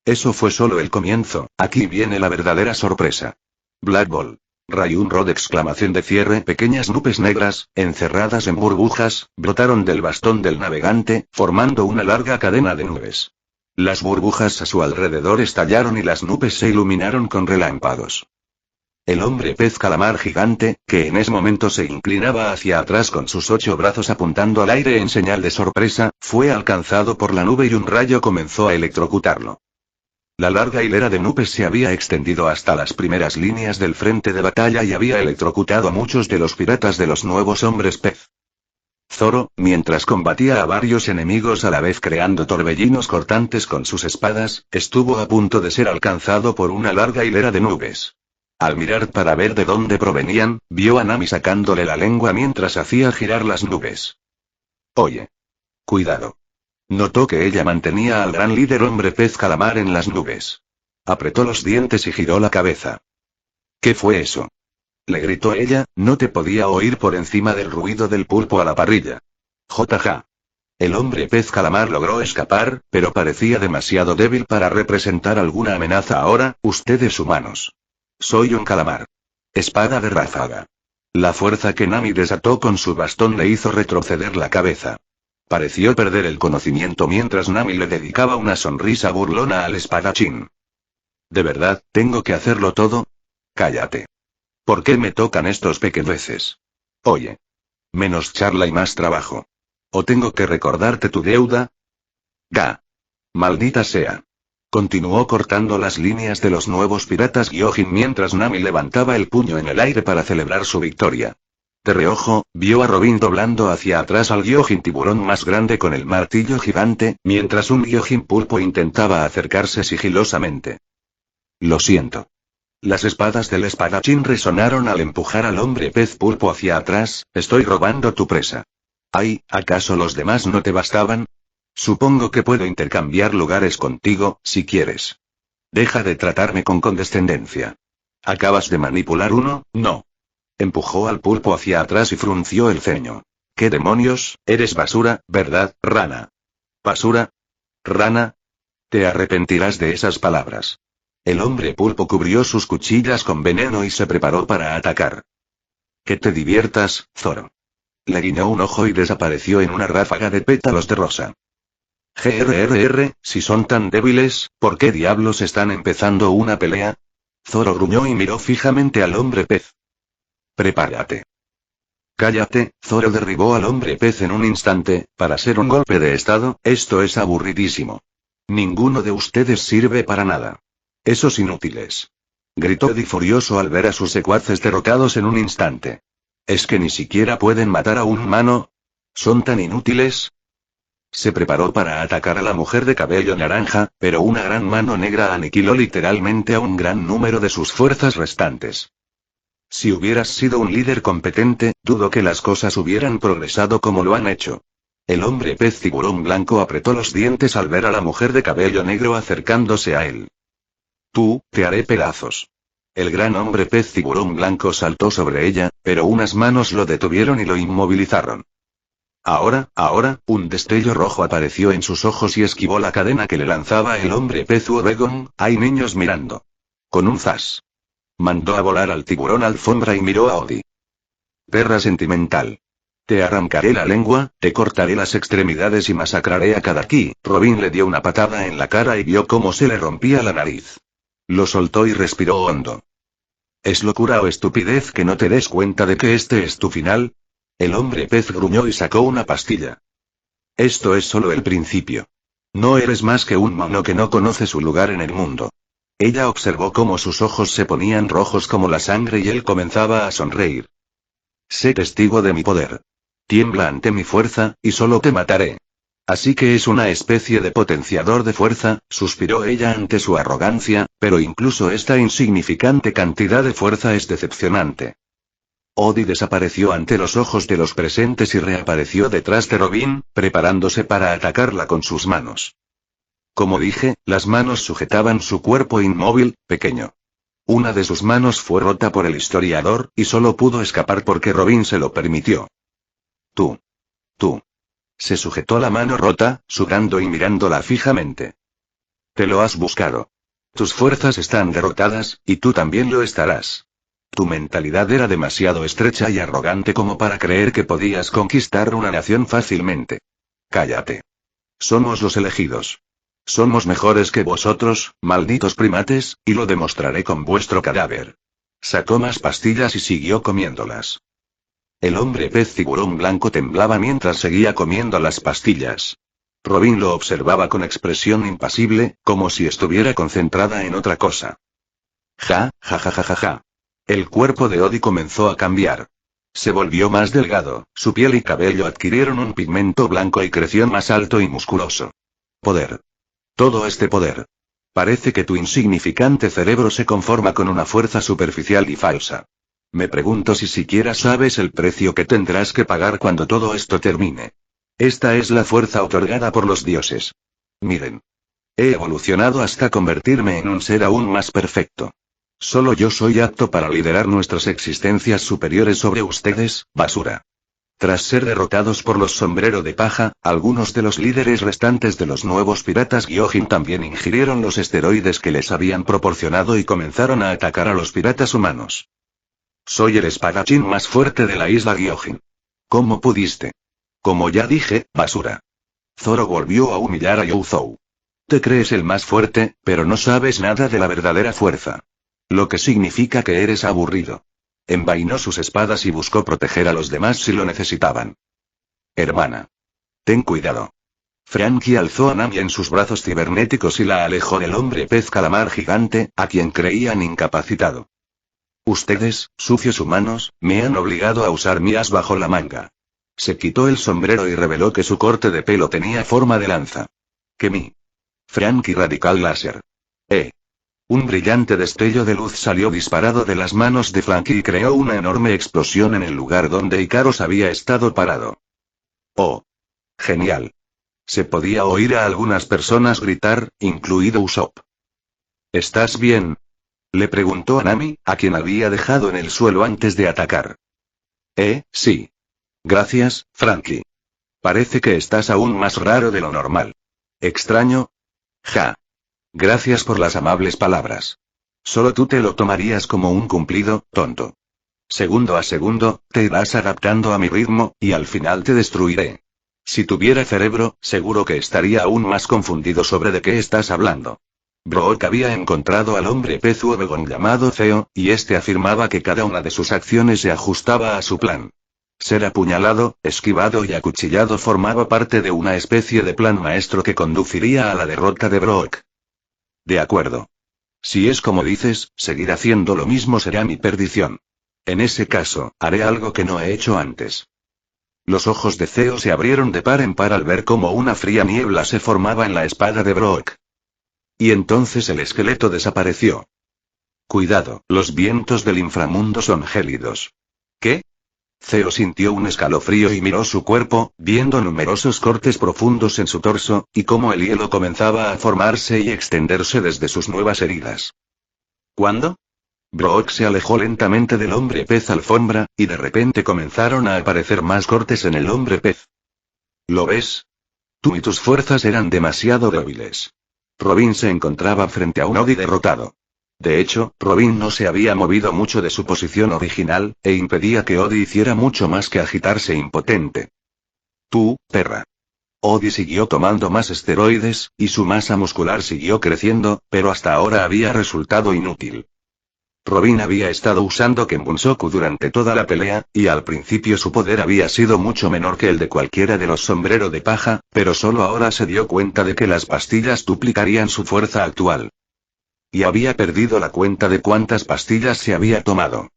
Eso fue solo el comienzo, aquí viene la verdadera sorpresa. Black Ball. Rayun Rod exclamación de cierre. Pequeñas nubes negras, encerradas en burbujas, brotaron del bastón del navegante, formando una larga cadena de nubes. Las burbujas a su alrededor estallaron y las nubes se iluminaron con relámpagos. El hombre pez calamar gigante, que en ese momento se inclinaba hacia atrás con sus 8 brazos apuntando al aire en señal de sorpresa, fue alcanzado por la nube y un rayo comenzó a electrocutarlo. La larga hilera de nubes se había extendido hasta las primeras líneas del frente de batalla y había electrocutado a muchos de los piratas de los nuevos hombres pez. Zoro, mientras combatía a varios enemigos a la vez creando torbellinos cortantes con sus espadas, estuvo a punto de ser alcanzado por una larga hilera de nubes. Al mirar para ver de dónde provenían, vio a Nami sacándole la lengua mientras hacía girar las nubes. Oye. Cuidado. Notó que ella mantenía al gran líder hombre pez calamar en las nubes. Apretó los dientes y giró la cabeza. ¿Qué fue eso? Le gritó ella, no te podía oír por encima del ruido del pulpo a la parrilla. JJ. El hombre pez calamar logró escapar, pero parecía demasiado débil para representar alguna amenaza ahora, ustedes humanos. Soy un calamar. Espada de ráfaga. La fuerza que Nami desató con su bastón le hizo retroceder la cabeza. Pareció perder el conocimiento mientras Nami le dedicaba una sonrisa burlona al espadachín. ¿De verdad, tengo que hacerlo todo? Cállate. ¿Por qué me tocan estos pequeñeces? Oye. Menos charla y más trabajo. ¿O tengo que recordarte tu deuda? Ga. Maldita sea. Continuó cortando las líneas de los nuevos piratas Gyojin mientras Nami levantaba el puño en el aire para celebrar su victoria. De reojo, vio a Robin doblando hacia atrás al Gyojin tiburón más grande con el martillo gigante, mientras un Gyojin pulpo intentaba acercarse sigilosamente. Lo siento. Las espadas del espadachín resonaron al empujar al hombre pez pulpo hacia atrás. Estoy robando tu presa. Ay, ¿acaso los demás no te bastaban? Supongo que puedo intercambiar lugares contigo, si quieres. Deja de tratarme con condescendencia. ¿Acabas de manipular uno? No. Empujó al pulpo hacia atrás y frunció el ceño. ¿Qué demonios? Eres basura, ¿verdad, rana? ¿Basura? ¿Rana? Te arrepentirás de esas palabras. El hombre pulpo cubrió sus cuchillas con veneno y se preparó para atacar. Que te diviertas, Zoro. Le guiñó un ojo y desapareció en una ráfaga de pétalos de rosa. Si son tan débiles, ¿por qué diablos están empezando una pelea? Zoro gruñó y miró fijamente al hombre pez. Prepárate. Cállate, Zoro derribó al hombre pez en un instante. Para ser un golpe de estado, esto es aburridísimo. Ninguno de ustedes sirve para nada. Esos inútiles. Gritó Eddie furioso al ver a sus secuaces derrotados en un instante. ¿Es que ni siquiera pueden matar a un humano? ¿Son tan inútiles? Se preparó para atacar a la mujer de cabello naranja, pero una gran mano negra aniquiló literalmente a un gran número de sus fuerzas restantes. Si hubieras sido un líder competente, dudo que las cosas hubieran progresado como lo han hecho. El hombre pez tiburón blanco apretó los dientes al ver a la mujer de cabello negro acercándose a él. Tú, te haré pedazos. El gran hombre pez tiburón blanco saltó sobre ella, pero unas manos lo detuvieron y lo inmovilizaron. Ahora, un destello rojo apareció en sus ojos y esquivó la cadena que le lanzaba el hombre pez Uregon. Hay niños mirando. Con un zas. Mandó a volar al tiburón alfombra y miró a Odi. Perra sentimental. Te arrancaré la lengua, te cortaré las extremidades y masacraré a cada ki. Robin le dio una patada en la cara y vio cómo se le rompía la nariz. Lo soltó y respiró hondo. ¿Es locura o estupidez que no te des cuenta de que este es tu final? El hombre pez gruñó y sacó una pastilla. Esto es solo el principio. No eres más que un mono que no conoce su lugar en el mundo. Ella observó cómo sus ojos se ponían rojos como la sangre y él comenzaba a sonreír. Sé testigo de mi poder. Tiembla ante mi fuerza, y solo te mataré. Así que es una especie de potenciador de fuerza, suspiró ella ante su arrogancia, pero incluso esta insignificante cantidad de fuerza es decepcionante. Odi desapareció ante los ojos de los presentes y reapareció detrás de Robin, preparándose para atacarla con sus manos. Como dije, las manos sujetaban su cuerpo inmóvil, pequeño. Una de sus manos fue rota por el historiador, y solo pudo escapar porque Robin se lo permitió. Tú. Se sujetó la mano rota, sudando y mirándola fijamente. Te lo has buscado. Tus fuerzas están derrotadas, y tú también lo estarás. Tu mentalidad era demasiado estrecha y arrogante como para creer que podías conquistar una nación fácilmente. Cállate. Somos los elegidos. Somos mejores que vosotros, malditos primates, y lo demostraré con vuestro cadáver. Sacó más pastillas y siguió comiéndolas. El hombre pez tiburón blanco temblaba mientras seguía comiendo las pastillas. Robin lo observaba con expresión impasible, como si estuviera concentrada en otra cosa. Ja. El cuerpo de Odi comenzó a cambiar. Se volvió más delgado, su piel y cabello adquirieron un pigmento blanco y creció más alto y musculoso. Poder. Todo este poder. Parece que tu insignificante cerebro se conforma con una fuerza superficial y falsa. Me pregunto si siquiera sabes el precio que tendrás que pagar cuando todo esto termine. Esta es la fuerza otorgada por los dioses. Miren. He evolucionado hasta convertirme en un ser aún más perfecto. Solo yo soy apto para liderar nuestras existencias superiores sobre ustedes, basura. Tras ser derrotados por los sombrero de paja, algunos de los líderes restantes de los nuevos piratas Gyojin también ingirieron los esteroides que les habían proporcionado y comenzaron a atacar a los piratas humanos. Soy el espadachín más fuerte de la isla Gyojin. ¿Cómo pudiste? Como ya dije, basura. Zoro volvió a humillar a Youzou. Te crees el más fuerte, pero no sabes nada de la verdadera fuerza. Lo que significa que eres aburrido. Envainó sus espadas y buscó proteger a los demás si lo necesitaban. Hermana. Ten cuidado. Frankie alzó a Nami en sus brazos cibernéticos y la alejó del hombre pez calamar gigante, a quien creían incapacitado. Ustedes, sucios humanos, me han obligado a usar mi as bajo la manga. Se quitó el sombrero y reveló que su corte de pelo tenía forma de lanza. Que mi. Frankie Radical Láser. Un brillante destello de luz salió disparado de las manos de Frankie y creó una enorme explosión en el lugar donde Ikaros había estado parado. ¡Oh! Genial. Se podía oír a algunas personas gritar, incluido Usopp. ¿Estás bien? Le preguntó a Nami, a quien había dejado en el suelo antes de atacar. Sí. Gracias, Frankie. Parece que estás aún más raro de lo normal. ¿Extraño? Ja. Gracias por las amables palabras. Solo tú te lo tomarías como un cumplido, tonto. Segundo a segundo, te irás adaptando a mi ritmo, y al final te destruiré. Si tuviera cerebro, seguro que estaría aún más confundido sobre de qué estás hablando. Brook había encontrado al hombre pez Ubegon llamado Zeo, y este afirmaba que cada una de sus acciones se ajustaba a su plan. Ser apuñalado, esquivado y acuchillado formaba parte de una especie de plan maestro que conduciría a la derrota de Brook. De acuerdo. Si es como dices, seguir haciendo lo mismo será mi perdición. En ese caso, haré algo que no he hecho antes. Los ojos de Zeo se abrieron de par en par al ver cómo una fría niebla se formaba en la espada de Brook. Y entonces el esqueleto desapareció. Cuidado, los vientos del inframundo son gélidos. ¿Qué? Zeo sintió un escalofrío y miró su cuerpo, viendo numerosos cortes profundos en su torso, y cómo el hielo comenzaba a formarse y extenderse desde sus nuevas heridas. ¿Cuándo? Brook se alejó lentamente del hombre pez alfombra, y de repente comenzaron a aparecer más cortes en el hombre pez. ¿Lo ves? Tú y tus fuerzas eran demasiado débiles. Robin se encontraba frente a un Odi derrotado. De hecho, Robin no se había movido mucho de su posición original, e impedía que Odi hiciera mucho más que agitarse impotente. Tú, perra. Odi siguió tomando más esteroides, y su masa muscular siguió creciendo, pero hasta ahora había resultado inútil. Robin había estado usando Kenbunsoku durante toda la pelea, y al principio su poder había sido mucho menor que el de cualquiera de los sombrero de paja, pero solo ahora se dio cuenta de que las pastillas duplicarían su fuerza actual. Y había perdido la cuenta de cuántas pastillas se había tomado.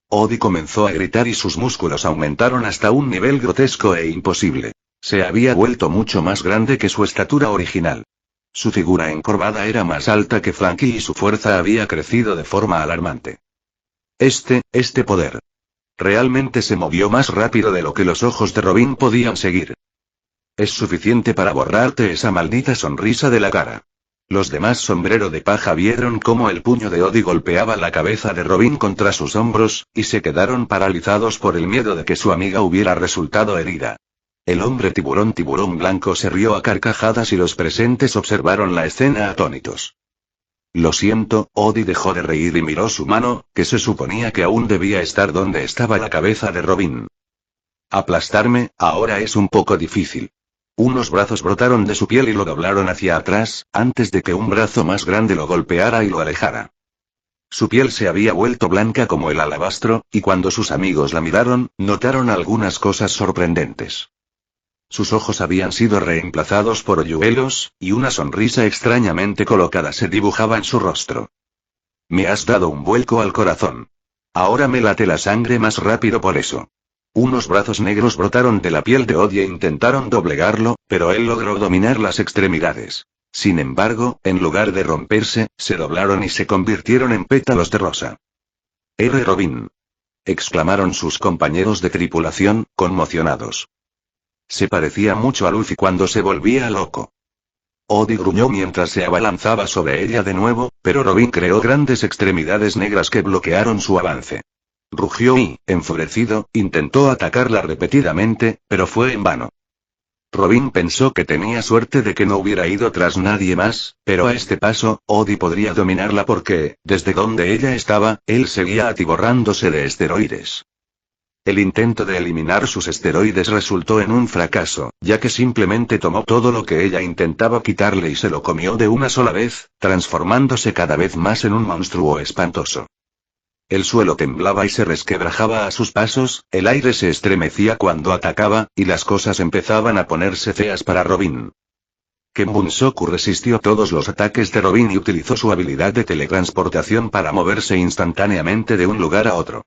Odi comenzó a gritar y sus músculos aumentaron hasta un nivel grotesco e imposible. Se había vuelto mucho más grande que su estatura original. Su figura encorvada era más alta que Frankie y su fuerza había crecido de forma alarmante. Este poder. Realmente se movió más rápido de lo que los ojos de Robin podían seguir. Es suficiente para borrarte esa maldita sonrisa de la cara. Los demás sombrero de paja vieron cómo el puño de Odi golpeaba la cabeza de Robin contra sus hombros, y se quedaron paralizados por el miedo de que su amiga hubiera resultado herida. El hombre tiburón blanco se rió a carcajadas y los presentes observaron la escena atónitos. Lo siento, Odi dejó de reír y miró su mano, que se suponía que aún debía estar donde estaba la cabeza de Robin. Aplastarme, ahora es un poco difícil. Unos brazos brotaron de su piel y lo doblaron hacia atrás, antes de que un brazo más grande lo golpeara y lo alejara. Su piel se había vuelto blanca como el alabastro, y cuando sus amigos la miraron, notaron algunas cosas sorprendentes. Sus ojos habían sido reemplazados por hoyuelos, y una sonrisa extrañamente colocada se dibujaba en su rostro. Me has dado un vuelco al corazón. Ahora me late la sangre más rápido por eso. Unos brazos negros brotaron de la piel de Odi e intentaron doblegarlo, pero él logró dominar las extremidades. Sin embargo, en lugar de romperse, se doblaron y se convirtieron en pétalos de rosa. Robin. Exclamaron sus compañeros de tripulación, conmocionados. Se parecía mucho a Luffy cuando se volvía loco. Odi gruñó mientras se abalanzaba sobre ella de nuevo, pero Robin creó grandes extremidades negras que bloquearon su avance. Rugió y, enfurecido, intentó atacarla repetidamente, pero fue en vano. Robin pensó que tenía suerte de que no hubiera ido tras nadie más, pero a este paso, Odi podría dominarla porque, desde donde ella estaba, él seguía atiborrándose de esteroides. El intento de eliminar sus esteroides resultó en un fracaso, ya que simplemente tomó todo lo que ella intentaba quitarle y se lo comió de una sola vez, transformándose cada vez más en un monstruo espantoso. El suelo temblaba y se resquebrajaba a sus pasos, el aire se estremecía cuando atacaba, y las cosas empezaban a ponerse feas para Robin. Ken Bunsoku resistió todos los ataques de Robin y utilizó su habilidad de teletransportación para moverse instantáneamente de un lugar a otro.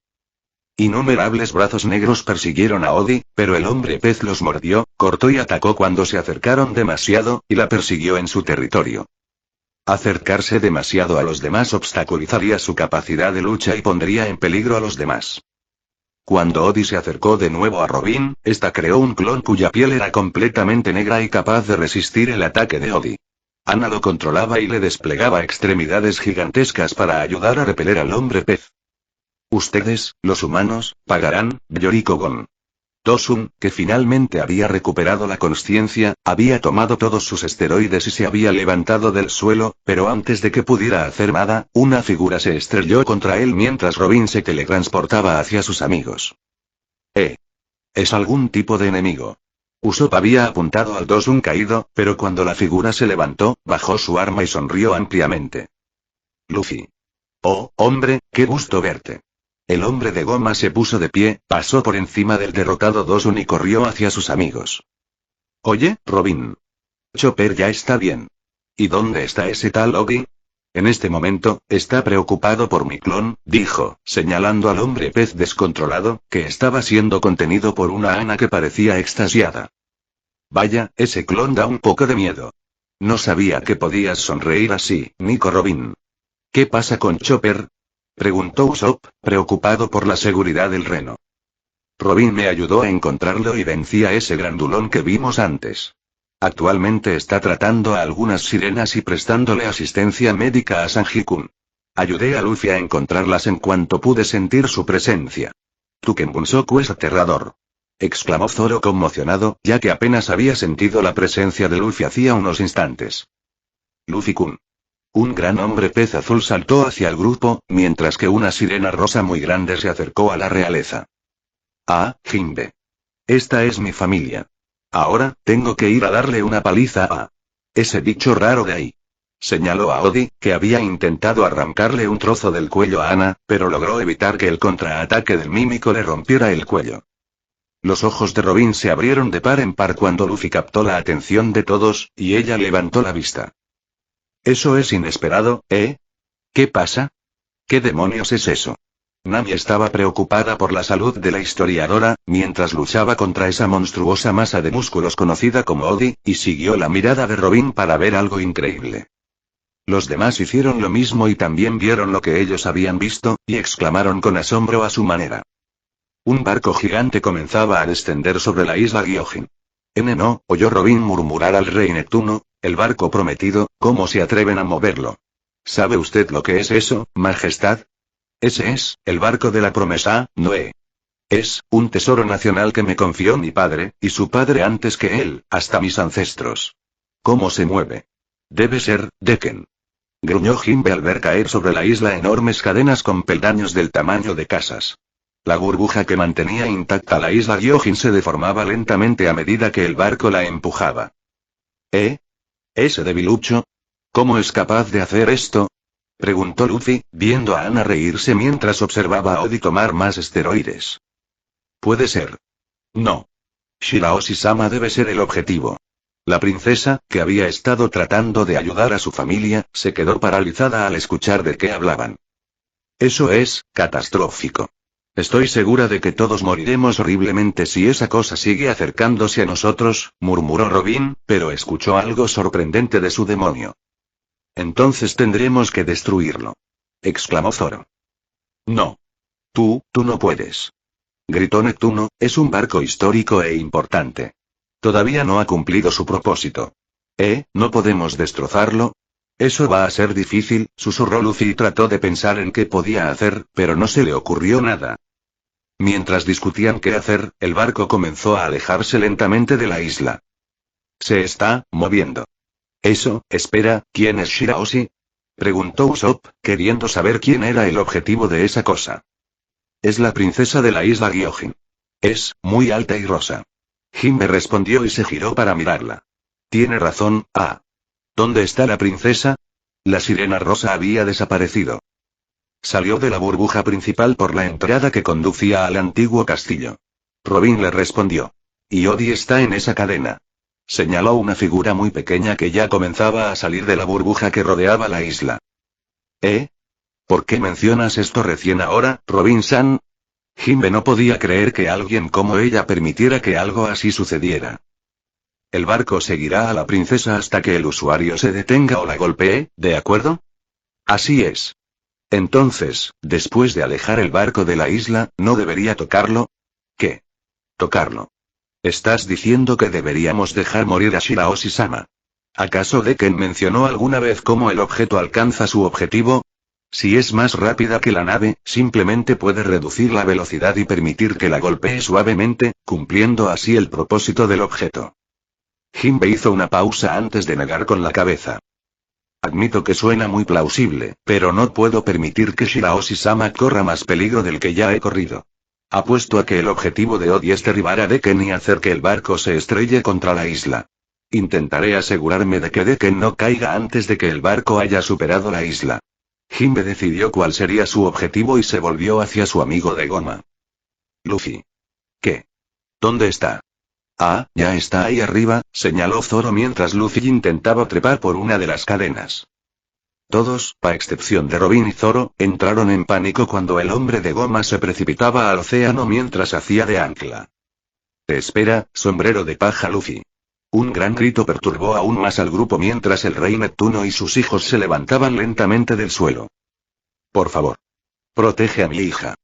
Innumerables brazos negros persiguieron a Odi, pero el hombre pez los mordió, cortó y atacó cuando se acercaron demasiado, y la persiguió en su territorio. Acercarse demasiado a los demás obstaculizaría su capacidad de lucha y pondría en peligro a los demás. Cuando Odi se acercó de nuevo a Robin, esta creó un clon cuya piel era completamente negra y capaz de resistir el ataque de Odi. Ana lo controlaba y le desplegaba extremidades gigantescas para ayudar a repeler al hombre pez. Ustedes, los humanos, pagarán, Yoriko-gon. Tosun, que finalmente había recuperado la consciencia, había tomado todos sus esteroides y se había levantado del suelo, pero antes de que pudiera hacer nada, una figura se estrelló contra él mientras Robin se teletransportaba hacia sus amigos. ¿Es algún tipo de enemigo? Usopp había apuntado al Tosun caído, pero cuando la figura se levantó, bajó su arma y sonrió ampliamente. Luffy. Oh, hombre, qué gusto verte. El hombre de goma se puso de pie, pasó por encima del derrotado Tosun y corrió hacia sus amigos. Oye, Robin. Chopper ya está bien. ¿Y dónde está ese tal Odi? En este momento, está preocupado por mi clon, dijo, señalando al hombre pez descontrolado, que estaba siendo contenido por una Ana que parecía extasiada. Vaya, ese clon da un poco de miedo. No sabía que podías sonreír así, Nico Robin. ¿Qué pasa con Chopper? Preguntó Usopp, preocupado por la seguridad del reno. Robin me ayudó a encontrarlo y vencí a ese grandulón que vimos antes. Actualmente está tratando a algunas sirenas y prestándole asistencia médica a Sanji-kun. Ayudé a Luffy a encontrarlas en cuanto pude sentir su presencia. Tu Ken Bunsoku es aterrador. Exclamó Zoro conmocionado, ya que apenas había sentido la presencia de Luffy hacía unos instantes. Luffy-kun. Un gran hombre pez azul saltó hacia el grupo, mientras que una sirena rosa muy grande se acercó a la realeza. Ah, Jinbe. Esta es mi familia. Ahora, tengo que ir a darle una paliza a ese bicho raro de ahí. Señaló a Odi, que había intentado arrancarle un trozo del cuello a Ana, pero logró evitar que el contraataque del mímico le rompiera el cuello. Los ojos de Robin se abrieron de par en par cuando Luffy captó la atención de todos, y ella levantó la vista. Eso es inesperado, ¿eh? ¿Qué pasa? ¿Qué demonios es eso? Nami estaba preocupada por la salud de la historiadora, mientras luchaba contra esa monstruosa masa de músculos conocida como Odi, y siguió la mirada de Robin para ver algo increíble. Los demás hicieron lo mismo y también vieron lo que ellos habían visto, y exclamaron con asombro a su manera. Un barco gigante comenzaba a descender sobre la isla Gyojin. No, oyó Robin murmurar al rey Neptuno, el barco prometido, ¿cómo se atreven a moverlo? ¿Sabe usted lo que es eso, Majestad? Ese es, el barco de la promesa, Noé. Es, un tesoro nacional que me confió mi padre, y su padre antes que él, hasta mis ancestros. ¿Cómo se mueve? Debe ser, Dekken. Gruñó Jinbe al ver caer sobre la isla enormes cadenas con peldaños del tamaño de casas. La burbuja que mantenía intacta la isla Gyojin se deformaba lentamente a medida que el barco la empujaba. ¿Ese debilucho? ¿Cómo es capaz de hacer esto? Preguntó Luffy, viendo a Ana reírse mientras observaba a Odi tomar más esteroides. Puede ser. No. Shirahoshi-sama debe ser el objetivo. La princesa, que había estado tratando de ayudar a su familia, se quedó paralizada al escuchar de qué hablaban. Eso es, catastrófico. Estoy segura de que todos moriremos horriblemente si esa cosa sigue acercándose a nosotros, murmuró Robin, pero escuchó algo sorprendente de su demonio. Entonces tendremos que destruirlo. Exclamó Zoro. No. Tú no puedes. Gritó Neptuno, es un barco histórico e importante. Todavía no ha cumplido su propósito. ¿No podemos destrozarlo? Eso va a ser difícil, susurró Luffy y trató de pensar en qué podía hacer, pero no se le ocurrió nada. Mientras discutían qué hacer, el barco comenzó a alejarse lentamente de la isla. Se está moviendo. Eso, espera, ¿quién es Shirahoshi? Preguntó Usopp, queriendo saber quién era el objetivo de esa cosa. Es la princesa de la isla Gyojin. Es muy alta y rosa. Jimbe respondió y se giró para mirarla. Tiene razón, ¿Dónde está la princesa? La sirena rosa había desaparecido. Salió de la burbuja principal por la entrada que conducía al antiguo castillo. Robin le respondió. Y Odie está en esa cadena. Señaló una figura muy pequeña que ya comenzaba a salir de la burbuja que rodeaba la isla. ¿Por qué mencionas esto recién ahora, Robin-san? Jimbe no podía creer que alguien como ella permitiera que algo así sucediera. El barco seguirá a la princesa hasta que el usuario se detenga o la golpee, ¿de acuerdo? Así es. Entonces, después de alejar el barco de la isla, ¿no debería tocarlo? ¿Qué? Tocarlo. ¿Estás diciendo que deberíamos dejar morir a Shirahoshi-sama? ¿Acaso Deken mencionó alguna vez cómo el objeto alcanza su objetivo? Si es más rápida que la nave, simplemente puede reducir la velocidad y permitir que la golpee suavemente, cumpliendo así el propósito del objeto. Jimbe hizo una pausa antes de negar con la cabeza. Admito que suena muy plausible, pero no puedo permitir que Shirahoshi-sama corra más peligro del que ya he corrido. Apuesto a que el objetivo de Odie es derribar a Deken y hacer que el barco se estrelle contra la isla. Intentaré asegurarme de que Deken no caiga antes de que el barco haya superado la isla. Jimbe decidió cuál sería su objetivo y se volvió hacia su amigo de goma. Luffy. ¿Qué? ¿Dónde está? Ya está ahí arriba, señaló Zoro mientras Luffy intentaba trepar por una de las cadenas. Todos, a excepción de Robin y Zoro, entraron en pánico cuando el hombre de goma se precipitaba al océano mientras hacía de ancla. Te espera, sombrero de paja Luffy. Un gran grito perturbó aún más al grupo mientras el rey Neptuno y sus hijos se levantaban lentamente del suelo. Por favor. Protege a mi hija.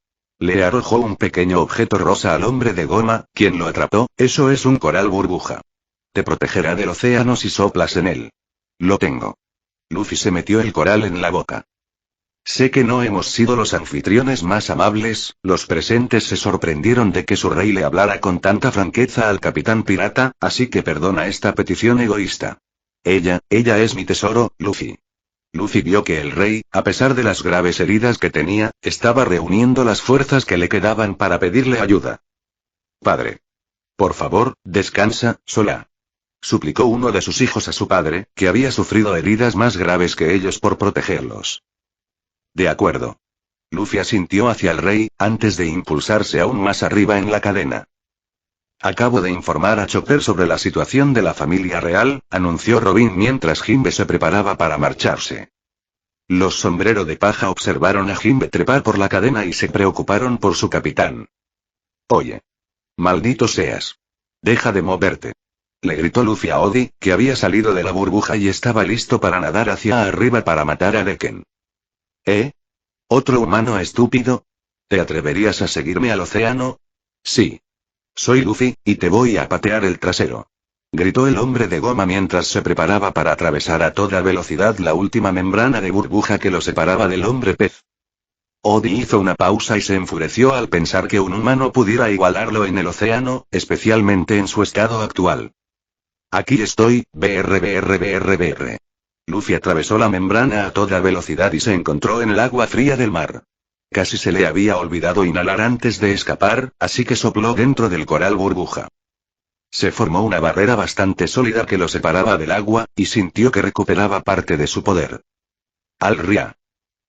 Le arrojó un pequeño objeto rosa al hombre de goma, quien lo atrapó. Eso es un coral burbuja. Te protegerá del océano si soplas en él. Lo tengo. Luffy se metió el coral en la boca. Sé que no hemos sido los anfitriones más amables, los presentes se sorprendieron de que su rey le hablara con tanta franqueza al capitán pirata, así que perdona esta petición egoísta. Ella es mi tesoro, Luffy. Luffy vio que el rey, a pesar de las graves heridas que tenía, estaba reuniendo las fuerzas que le quedaban para pedirle ayuda. Padre. Por favor, descansa, Sola. Suplicó uno de sus hijos a su padre, que había sufrido heridas más graves que ellos por protegerlos. De acuerdo. Luffy asintió hacia el rey, antes de impulsarse aún más arriba en la cadena. Acabo de informar a Chopper sobre la situación de la familia real, anunció Robin mientras Jimbe se preparaba para marcharse. Los sombrero de paja observaron a Jimbe trepar por la cadena y se preocuparon por su capitán. Oye. Maldito seas. Deja de moverte. Le gritó Luffy a Odie, que había salido de la burbuja y estaba listo para nadar hacia arriba para matar a Deken. ¿Otro humano estúpido? ¿Te atreverías a seguirme al océano? Sí. Soy Luffy, y te voy a patear el trasero. Gritó el hombre de goma mientras se preparaba para atravesar a toda velocidad la última membrana de burbuja que lo separaba del hombre pez. Odie hizo una pausa y se enfureció al pensar que un humano pudiera igualarlo en el océano, especialmente en su estado actual. Aquí estoy, brr. Luffy atravesó la membrana a toda velocidad y se encontró en el agua fría del mar. Casi se le había olvidado inhalar antes de escapar, así que sopló dentro del coral burbuja. Se formó una barrera bastante sólida que lo separaba del agua, y sintió que recuperaba parte de su poder. Al-Ria.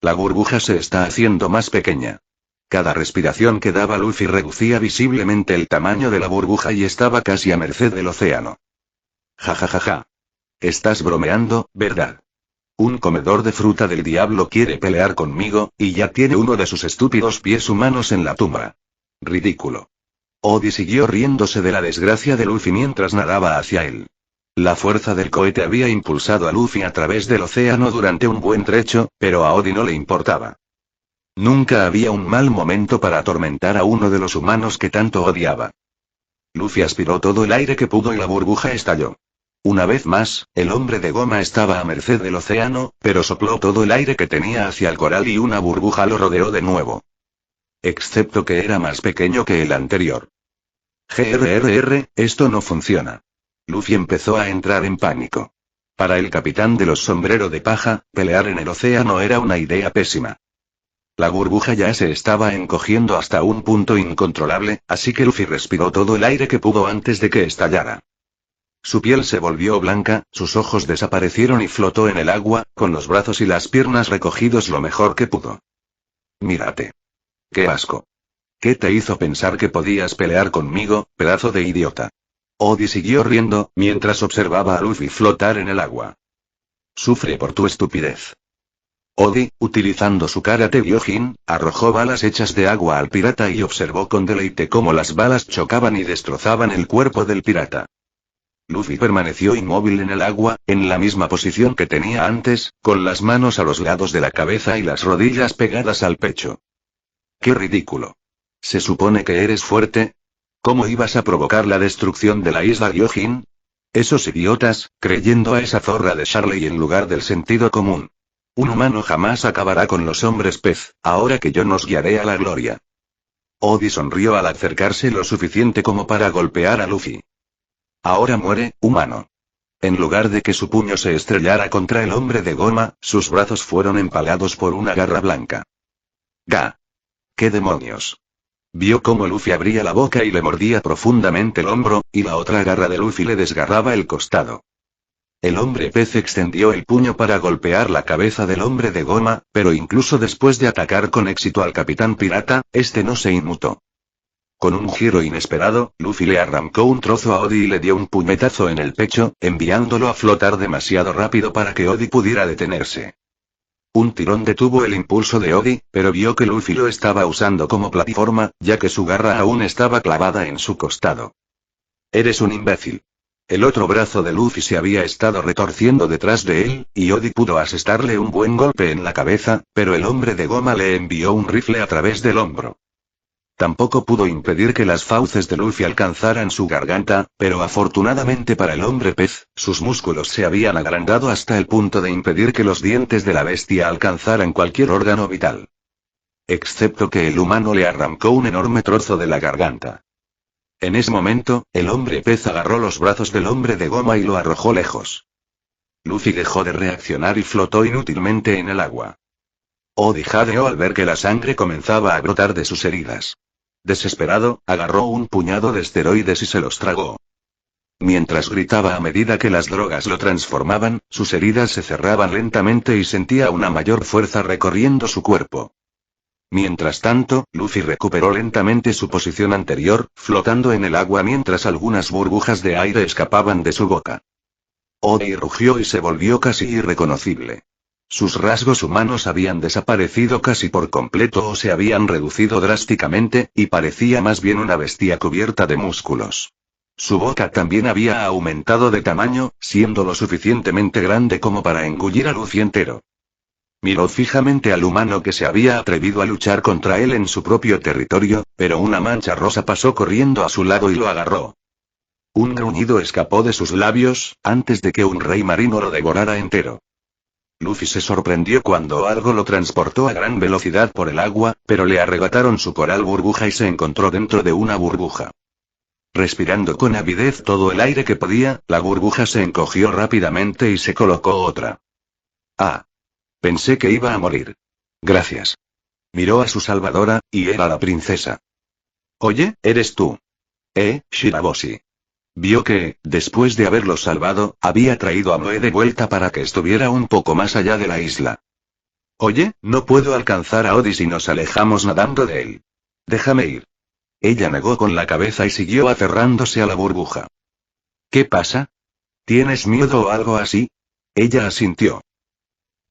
La burbuja se está haciendo más pequeña. Cada respiración que daba Luffy reducía visiblemente el tamaño de la burbuja y estaba casi a merced del océano. Ja. Estás bromeando, ¿verdad? Un comedor de fruta del diablo quiere pelear conmigo, y ya tiene uno de sus estúpidos pies humanos en la tumba. Ridículo. Odie siguió riéndose de la desgracia de Luffy mientras nadaba hacia él. La fuerza del cohete había impulsado a Luffy a través del océano durante un buen trecho, pero a Odie no le importaba. Nunca había un mal momento para atormentar a uno de los humanos que tanto odiaba. Luffy aspiró todo el aire que pudo y la burbuja estalló. Una vez más, el hombre de goma estaba a merced del océano, pero sopló todo el aire que tenía hacia el coral y una burbuja lo rodeó de nuevo. Excepto que era más pequeño que el anterior. Esto no funciona. Luffy empezó a entrar en pánico. Para el capitán de los sombrero de paja, pelear en el océano era una idea pésima. La burbuja ya se estaba encogiendo hasta un punto incontrolable, así que Luffy respiró todo el aire que pudo antes de que estallara. Su piel se volvió blanca, sus ojos desaparecieron y flotó en el agua, con los brazos y las piernas recogidos lo mejor que pudo. Mírate. ¡Qué asco! ¿Qué te hizo pensar que podías pelear conmigo, pedazo de idiota? Oddie siguió riendo, mientras observaba a Luffy flotar en el agua. Sufre por tu estupidez. Oddie, utilizando su karate gyojin, arrojó balas hechas de agua al pirata y observó con deleite cómo las balas chocaban y destrozaban el cuerpo del pirata. Luffy permaneció inmóvil en el agua, en la misma posición que tenía antes, con las manos a los lados de la cabeza y las rodillas pegadas al pecho. ¡Qué ridículo! ¿Se supone que eres fuerte? ¿Cómo ibas a provocar la destrucción de la isla Gyojin? Esos idiotas, creyendo a esa zorra de Charlie en lugar del sentido común. Un humano jamás acabará con los hombres pez, ahora que yo nos guiaré a la gloria. Oddie sonrió al acercarse lo suficiente como para golpear a Luffy. Ahora muere, humano. En lugar de que su puño se estrellara contra el hombre de goma, sus brazos fueron empalados por una garra blanca. ¡Ga! ¡Qué demonios! Vio cómo Luffy abría la boca y le mordía profundamente el hombro, y la otra garra de Luffy le desgarraba el costado. El hombre pez extendió el puño para golpear la cabeza del hombre de goma, pero incluso después de atacar con éxito al capitán pirata, este no se inmutó. Con un giro inesperado, Luffy le arrancó un trozo a Oddie y le dio un puñetazo en el pecho, enviándolo a flotar demasiado rápido para que Oddie pudiera detenerse. Un tirón detuvo el impulso de Oddie, pero vio que Luffy lo estaba usando como plataforma, ya que su garra aún estaba clavada en su costado. Eres un imbécil. El otro brazo de Luffy se había estado retorciendo detrás de él, y Oddie pudo asestarle un buen golpe en la cabeza, pero el hombre de goma le envió un rifle a través del hombro. Tampoco pudo impedir que las fauces de Luffy alcanzaran su garganta, pero afortunadamente para el hombre pez, sus músculos se habían agrandado hasta el punto de impedir que los dientes de la bestia alcanzaran cualquier órgano vital. Excepto que el humano le arrancó un enorme trozo de la garganta. En ese momento, el hombre pez agarró los brazos del hombre de goma y lo arrojó lejos. Luffy dejó de reaccionar y flotó inútilmente en el agua. Oddie jadeó al ver que la sangre comenzaba a brotar de sus heridas. Desesperado, agarró un puñado de esteroides y se los tragó. Mientras gritaba a medida que las drogas lo transformaban, sus heridas se cerraban lentamente y sentía una mayor fuerza recorriendo su cuerpo. Mientras tanto, Luffy recuperó lentamente su posición anterior, flotando en el agua mientras algunas burbujas de aire escapaban de su boca. Oddie rugió y se volvió casi irreconocible. Sus rasgos humanos habían desaparecido casi por completo o se habían reducido drásticamente, y parecía más bien una bestia cubierta de músculos. Su boca también había aumentado de tamaño, siendo lo suficientemente grande como para engullir a Luffy entero. Miró fijamente al humano que se había atrevido a luchar contra él en su propio territorio, pero una mancha rosa pasó corriendo a su lado y lo agarró. Un gruñido escapó de sus labios, antes de que un rey marino lo devorara entero. Luffy se sorprendió cuando algo lo transportó a gran velocidad por el agua, pero le arrebataron su coral burbuja y se encontró dentro de una burbuja. Respirando con avidez todo el aire que podía, la burbuja se encogió rápidamente y se colocó otra. Ah. Pensé que iba a morir. Gracias. Miró a su salvadora, y era la princesa. Oye, eres tú. Shiraboshi. Vio que, después de haberlo salvado, había traído a Moe de vuelta para que estuviera un poco más allá de la isla. Oye, no puedo alcanzar a Oddie si nos alejamos nadando de él. Déjame ir. Ella negó con la cabeza y siguió aferrándose a la burbuja. ¿Qué pasa? ¿Tienes miedo o algo así? Ella asintió.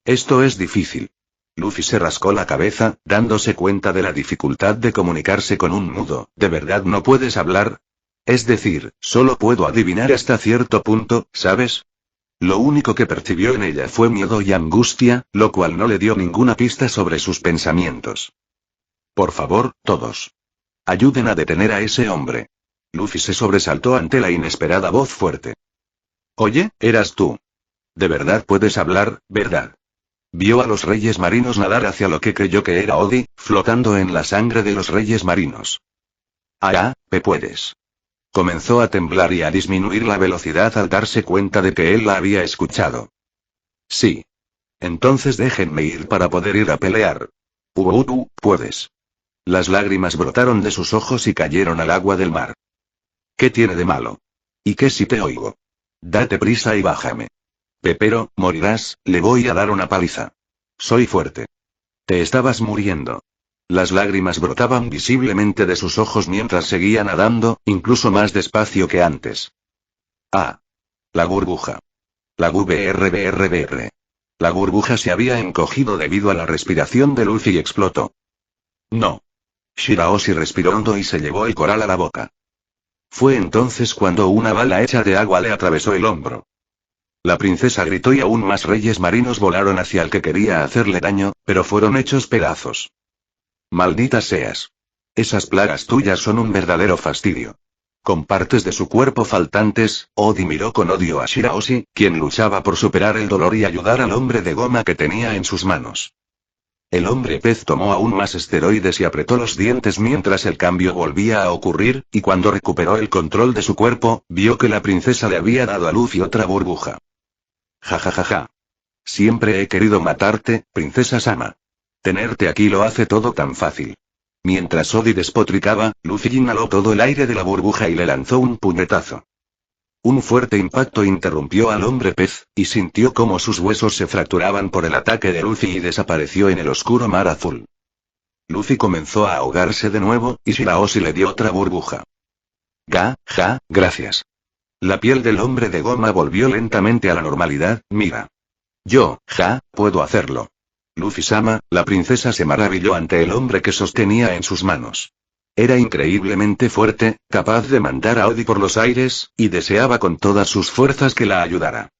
Esto es difícil. Luffy se rascó la cabeza, dándose cuenta de la dificultad de comunicarse con un mudo. ¿De verdad no puedes hablar? Es decir, solo puedo adivinar hasta cierto punto, ¿sabes? Lo único que percibió en ella fue miedo y angustia, lo cual no le dio ninguna pista sobre sus pensamientos. Por favor, todos. Ayuden a detener a ese hombre. Luffy se sobresaltó ante la inesperada voz fuerte. Oye, eras tú. De verdad puedes hablar, ¿verdad? Vio a los reyes marinos nadar hacia lo que creyó que era Oddie, flotando en la sangre de los reyes marinos. Puedes. Comenzó a temblar y a disminuir la velocidad al darse cuenta de que él la había escuchado. Sí. Entonces déjenme ir para poder ir a pelear. Puedes. Las lágrimas brotaron de sus ojos y cayeron al agua del mar. ¿Qué tiene de malo? ¿Y qué si te oigo? Date prisa y bájame. Pepero, morirás, le voy a dar una paliza. Soy fuerte. Te estabas muriendo. Las lágrimas brotaban visiblemente de sus ojos mientras seguía nadando, incluso más despacio que antes. Ah. La burbuja. La BRBRBR. La burbuja se había encogido debido a la respiración de Luffy y explotó. No. Shirahoshi respiró hondo y se llevó el coral a la boca. Fue entonces cuando una bala hecha de agua le atravesó el hombro. La princesa gritó y aún más reyes marinos volaron hacia el que quería hacerle daño, pero fueron hechos pedazos. Maldita seas. Esas plagas tuyas son un verdadero fastidio. Con partes de su cuerpo faltantes, Oda miró con odio a Shirahoshi, quien luchaba por superar el dolor y ayudar al hombre de goma que tenía en sus manos. El hombre pez tomó aún más esteroides y apretó los dientes mientras el cambio volvía a ocurrir, y cuando recuperó el control de su cuerpo, vio que la princesa le había dado a Luffy otra burbuja. Ja. Siempre he querido matarte, princesa Sama. Tenerte aquí lo hace todo tan fácil. Mientras Oda despotricaba, Luffy inhaló todo el aire de la burbuja y le lanzó un puñetazo. Un fuerte impacto interrumpió al hombre pez, y sintió cómo sus huesos se fracturaban por el ataque de Luffy y desapareció en el oscuro mar azul. Luffy comenzó a ahogarse de nuevo, y Shirahoshi le dio otra burbuja. Gracias. La piel del hombre de goma volvió lentamente a la normalidad. Mira. Yo, puedo hacerlo. Luffy-sama, la princesa se maravilló ante el hombre que sostenía en sus manos. Era increíblemente fuerte, capaz de mandar a Oda por los aires, y deseaba con todas sus fuerzas que la ayudara.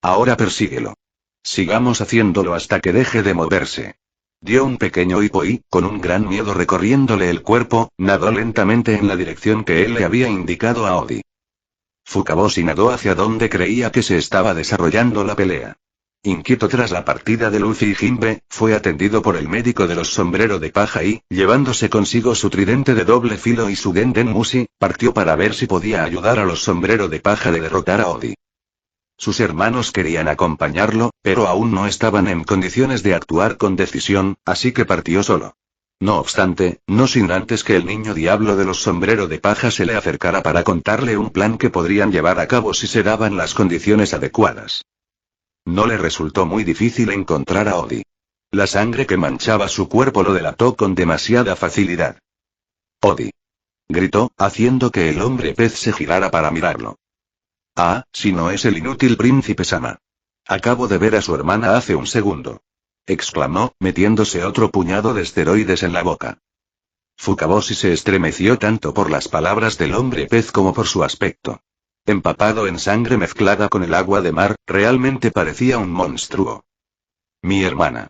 Ahora persíguelo. Sigamos haciéndolo hasta que deje de moverse. Dio un pequeño hipo y, con un gran miedo recorriéndole el cuerpo, nadó lentamente en la dirección que él le había indicado a Oda. Fukaboshi nadó hacia donde creía que se estaba desarrollando la pelea. Inquieto tras la partida de Luffy y Jinbe, fue atendido por el médico de los sombreros de paja y, llevándose consigo su tridente de doble filo y su Denden Mushi, partió para ver si podía ayudar a los sombreros de paja de derrotar a Oda. Sus hermanos querían acompañarlo, pero aún no estaban en condiciones de actuar con decisión, así que partió solo. No obstante, no sin antes que el niño diablo de los sombreros de paja se le acercara para contarle un plan que podrían llevar a cabo si se daban las condiciones adecuadas. No le resultó muy difícil encontrar a Oda. La sangre que manchaba su cuerpo lo delató con demasiada facilidad. Oda. Gritó, haciendo que el hombre pez se girara para mirarlo. Ah, si no es el inútil príncipe Sama. Acabo de ver a su hermana hace un segundo. Exclamó, metiéndose otro puñado de esteroides en la boca. Fukaboshi se estremeció tanto por las palabras del hombre pez como por su aspecto. Empapado en sangre mezclada con el agua de mar, realmente parecía un monstruo. Mi hermana.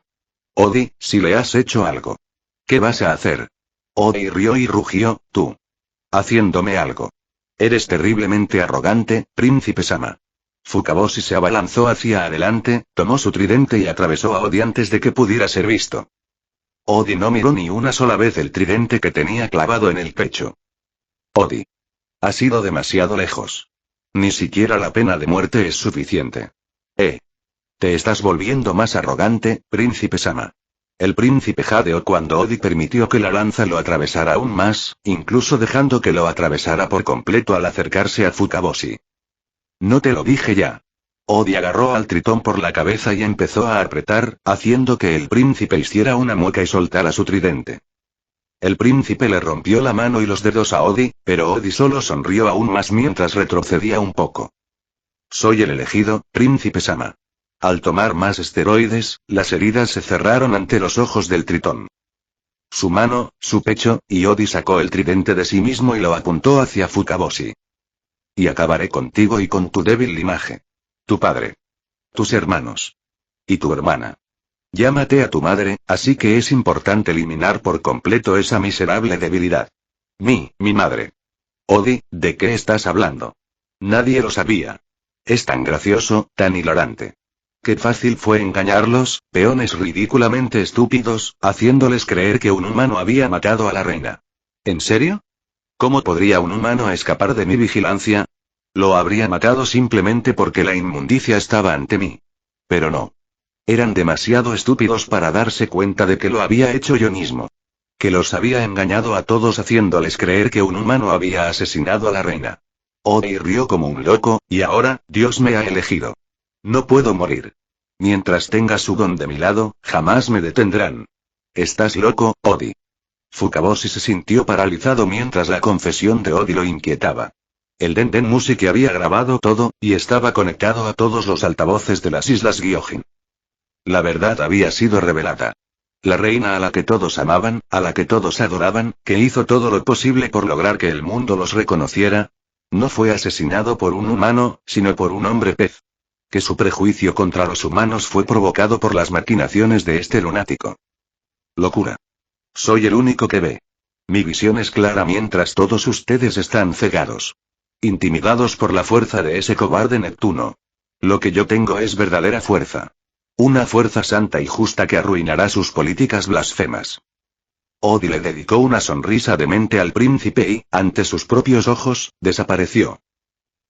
Oda, si le has hecho algo. ¿Qué vas a hacer? Oda rió y rugió, tú. Haciéndome algo. Eres terriblemente arrogante, príncipe Sama. Fukaboshi se abalanzó hacia adelante, tomó su tridente y atravesó a Oda antes de que pudiera ser visto. Oda no miró ni una sola vez el tridente que tenía clavado en el pecho. Oda. Has ido demasiado lejos. Ni siquiera la pena de muerte es suficiente. Te estás volviendo más arrogante, príncipe Sama. El príncipe jadeó cuando Oda permitió que la lanza lo atravesara aún más, incluso dejando que lo atravesara por completo al acercarse a Fukaboshi. No te lo dije ya. Oda agarró al tritón por la cabeza y empezó a apretar, haciendo que el príncipe hiciera una mueca y soltara su tridente. El príncipe le rompió la mano y los dedos a Oda, pero Oda solo sonrió aún más mientras retrocedía un poco. Soy el elegido, príncipe Sama. Al tomar más esteroides, las heridas se cerraron ante los ojos del tritón. Su mano, su pecho, y Oda sacó el tridente de sí mismo y lo apuntó hacia Fukaboshi. Y acabaré contigo y con tu débil linaje. Tu padre. Tus hermanos. Y tu hermana. Ya maté a tu madre, así que es importante eliminar por completo esa miserable debilidad. Mi madre. Oda, ¿de qué estás hablando? Nadie lo sabía. Es tan gracioso, tan hilarante. Qué fácil fue engañarlos, peones ridículamente estúpidos, haciéndoles creer que un humano había matado a la reina. ¿En serio? ¿Cómo podría un humano escapar de mi vigilancia? Lo habría matado simplemente porque la inmundicia estaba ante mí. Pero no. Eran demasiado estúpidos para darse cuenta de que lo había hecho yo mismo. Que los había engañado a todos haciéndoles creer que un humano había asesinado a la reina. Odi rió como un loco, y ahora, Dios me ha elegido. No puedo morir. Mientras tenga Sugon de mi lado, jamás me detendrán. ¿Estás loco, Odi? Fukaboshi se sintió paralizado mientras la confesión de Odi lo inquietaba. El Denden Music había grabado todo, y estaba conectado a todos los altavoces de las Islas Gyojin. La verdad había sido revelada. La reina a la que todos amaban, a la que todos adoraban, que hizo todo lo posible por lograr que el mundo los reconociera, no fue asesinado por un humano, sino por un hombre pez. Que su prejuicio contra los humanos fue provocado por las maquinaciones de este lunático. Locura. Soy el único que ve. Mi visión es clara mientras todos ustedes están cegados. Intimidados por la fuerza de ese cobarde Neptuno. Lo que yo tengo es verdadera fuerza. Una fuerza santa y justa que arruinará sus políticas blasfemas. Odi le dedicó una sonrisa demente al príncipe y, ante sus propios ojos, desapareció.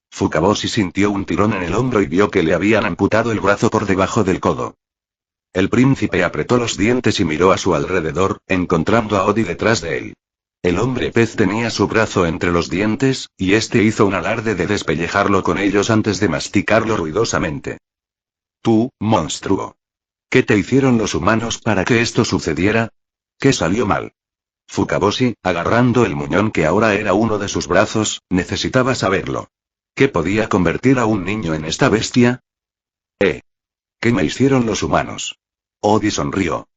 Fukaboshi sintió un tirón en el hombro y vio que le habían amputado el brazo por debajo del codo. El príncipe apretó los dientes y miró a su alrededor, encontrando a Odi detrás de él. El hombre pez tenía su brazo entre los dientes, y este hizo un alarde de despellejarlo con ellos antes de masticarlo ruidosamente. Tú, monstruo. ¿Qué te hicieron los humanos para que esto sucediera? ¿Qué salió mal? Fukaboshi, agarrando el muñón que ahora era uno de sus brazos, necesitaba saberlo. ¿Qué podía convertir a un niño en esta bestia? ¿Qué me hicieron los humanos? Odi sonrió.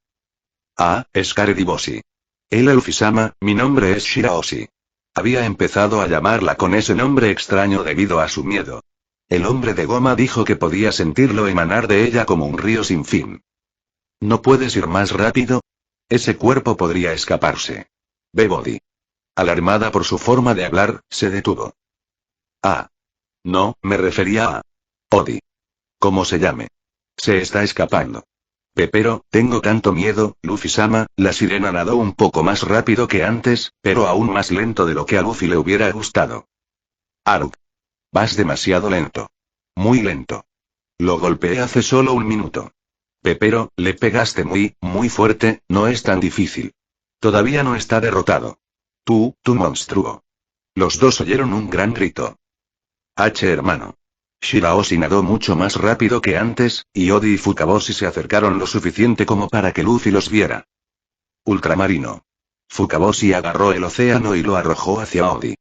Ah, es Karediboshi. El Luffy-sama, mi nombre es Shirahoshi. Había empezado a llamarla con ese nombre extraño debido a su miedo. El hombre de goma dijo que podía sentirlo emanar de ella como un río sin fin. ¿No puedes ir más rápido? Ese cuerpo podría escaparse. Ve, Odi. Alarmada por su forma de hablar, se detuvo. Ah. No, me refería a Odi. ¿Cómo se llame? Se está escapando. Pero, tengo tanto miedo, Luffy-sama. La sirena nadó un poco más rápido que antes, pero aún más lento de lo que a Luffy le hubiera gustado. Aruk. Vas demasiado lento. Muy lento. Lo golpeé hace solo un minuto. Pero, le pegaste muy fuerte, no es tan difícil. Todavía no está derrotado. Tú monstruo. Los dos oyeron un gran grito. Hermano. Shirahoshi nadó mucho más rápido que antes, y Odi y Fukaboshi se acercaron lo suficiente como para que Luffy los viera. Ultramarino. Fukaboshi agarró el océano y lo arrojó hacia Odi.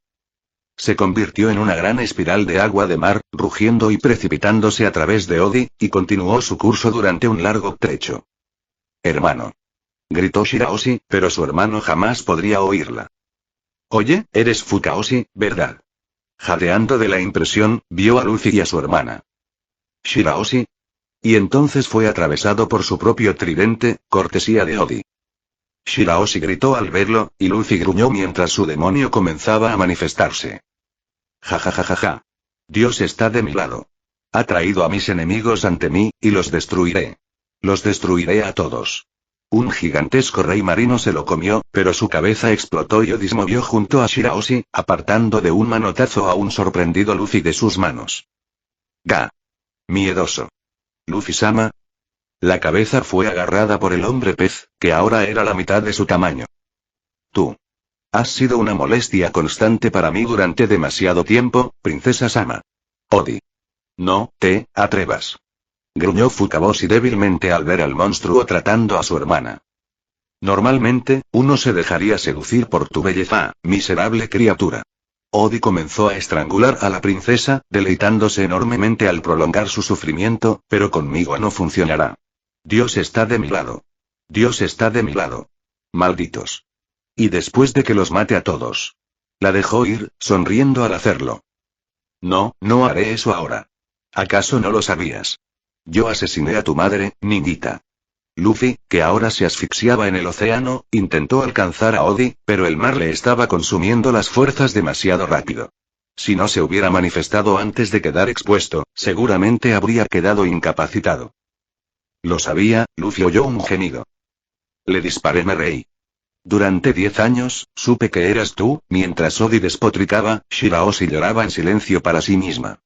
Se convirtió en una gran espiral de agua de mar, rugiendo y precipitándose a través de Odi, y continuó su curso durante un largo trecho. Hermano. Gritó Shirahoshi, pero su hermano jamás podría oírla. Oye, eres Fukahoshi, ¿verdad? Jadeando de la impresión, vio a Luffy y a su hermana. ¿Shirahoshi? Y entonces fue atravesado por su propio tridente, cortesía de Odi. Shirahoshi gritó al verlo, y Luffy gruñó mientras su demonio comenzaba a manifestarse. Ja. Dios está de mi lado. Ha traído a mis enemigos ante mí, y los destruiré. Los destruiré a todos. Un gigantesco rey marino se lo comió, pero su cabeza explotó y Odi movió junto a Shirahoshi, apartando de un manotazo a un sorprendido Luffy de sus manos. Ga. Miedoso. Luffy-sama. La cabeza fue agarrada por el hombre pez, que ahora era la mitad de su tamaño. Tú. Has sido una molestia constante para mí durante demasiado tiempo, princesa Sama. Odi. No te atrevas. Gruñó Fukaboshi débilmente al ver al monstruo tratando a su hermana. Normalmente, uno se dejaría seducir por tu belleza, miserable criatura. Odi comenzó a estrangular a la princesa, deleitándose enormemente al prolongar su sufrimiento, pero conmigo no funcionará. Dios está de mi lado. Dios está de mi lado. Malditos. Y después de que los mate a todos. La dejó ir, sonriendo al hacerlo. No haré eso ahora. ¿Acaso no lo sabías? Yo asesiné a tu madre, niñita. Luffy, que ahora se asfixiaba en el océano, intentó alcanzar a Odi, pero el mar le estaba consumiendo las fuerzas demasiado rápido. Si no se hubiera manifestado antes de quedar expuesto, seguramente habría quedado incapacitado. Lo sabía, Luffy oyó un gemido. Le disparé, me reí. Durante 10 años, supe que eras tú, mientras Odi despotricaba, Shirahoshi lloraba en silencio para sí misma.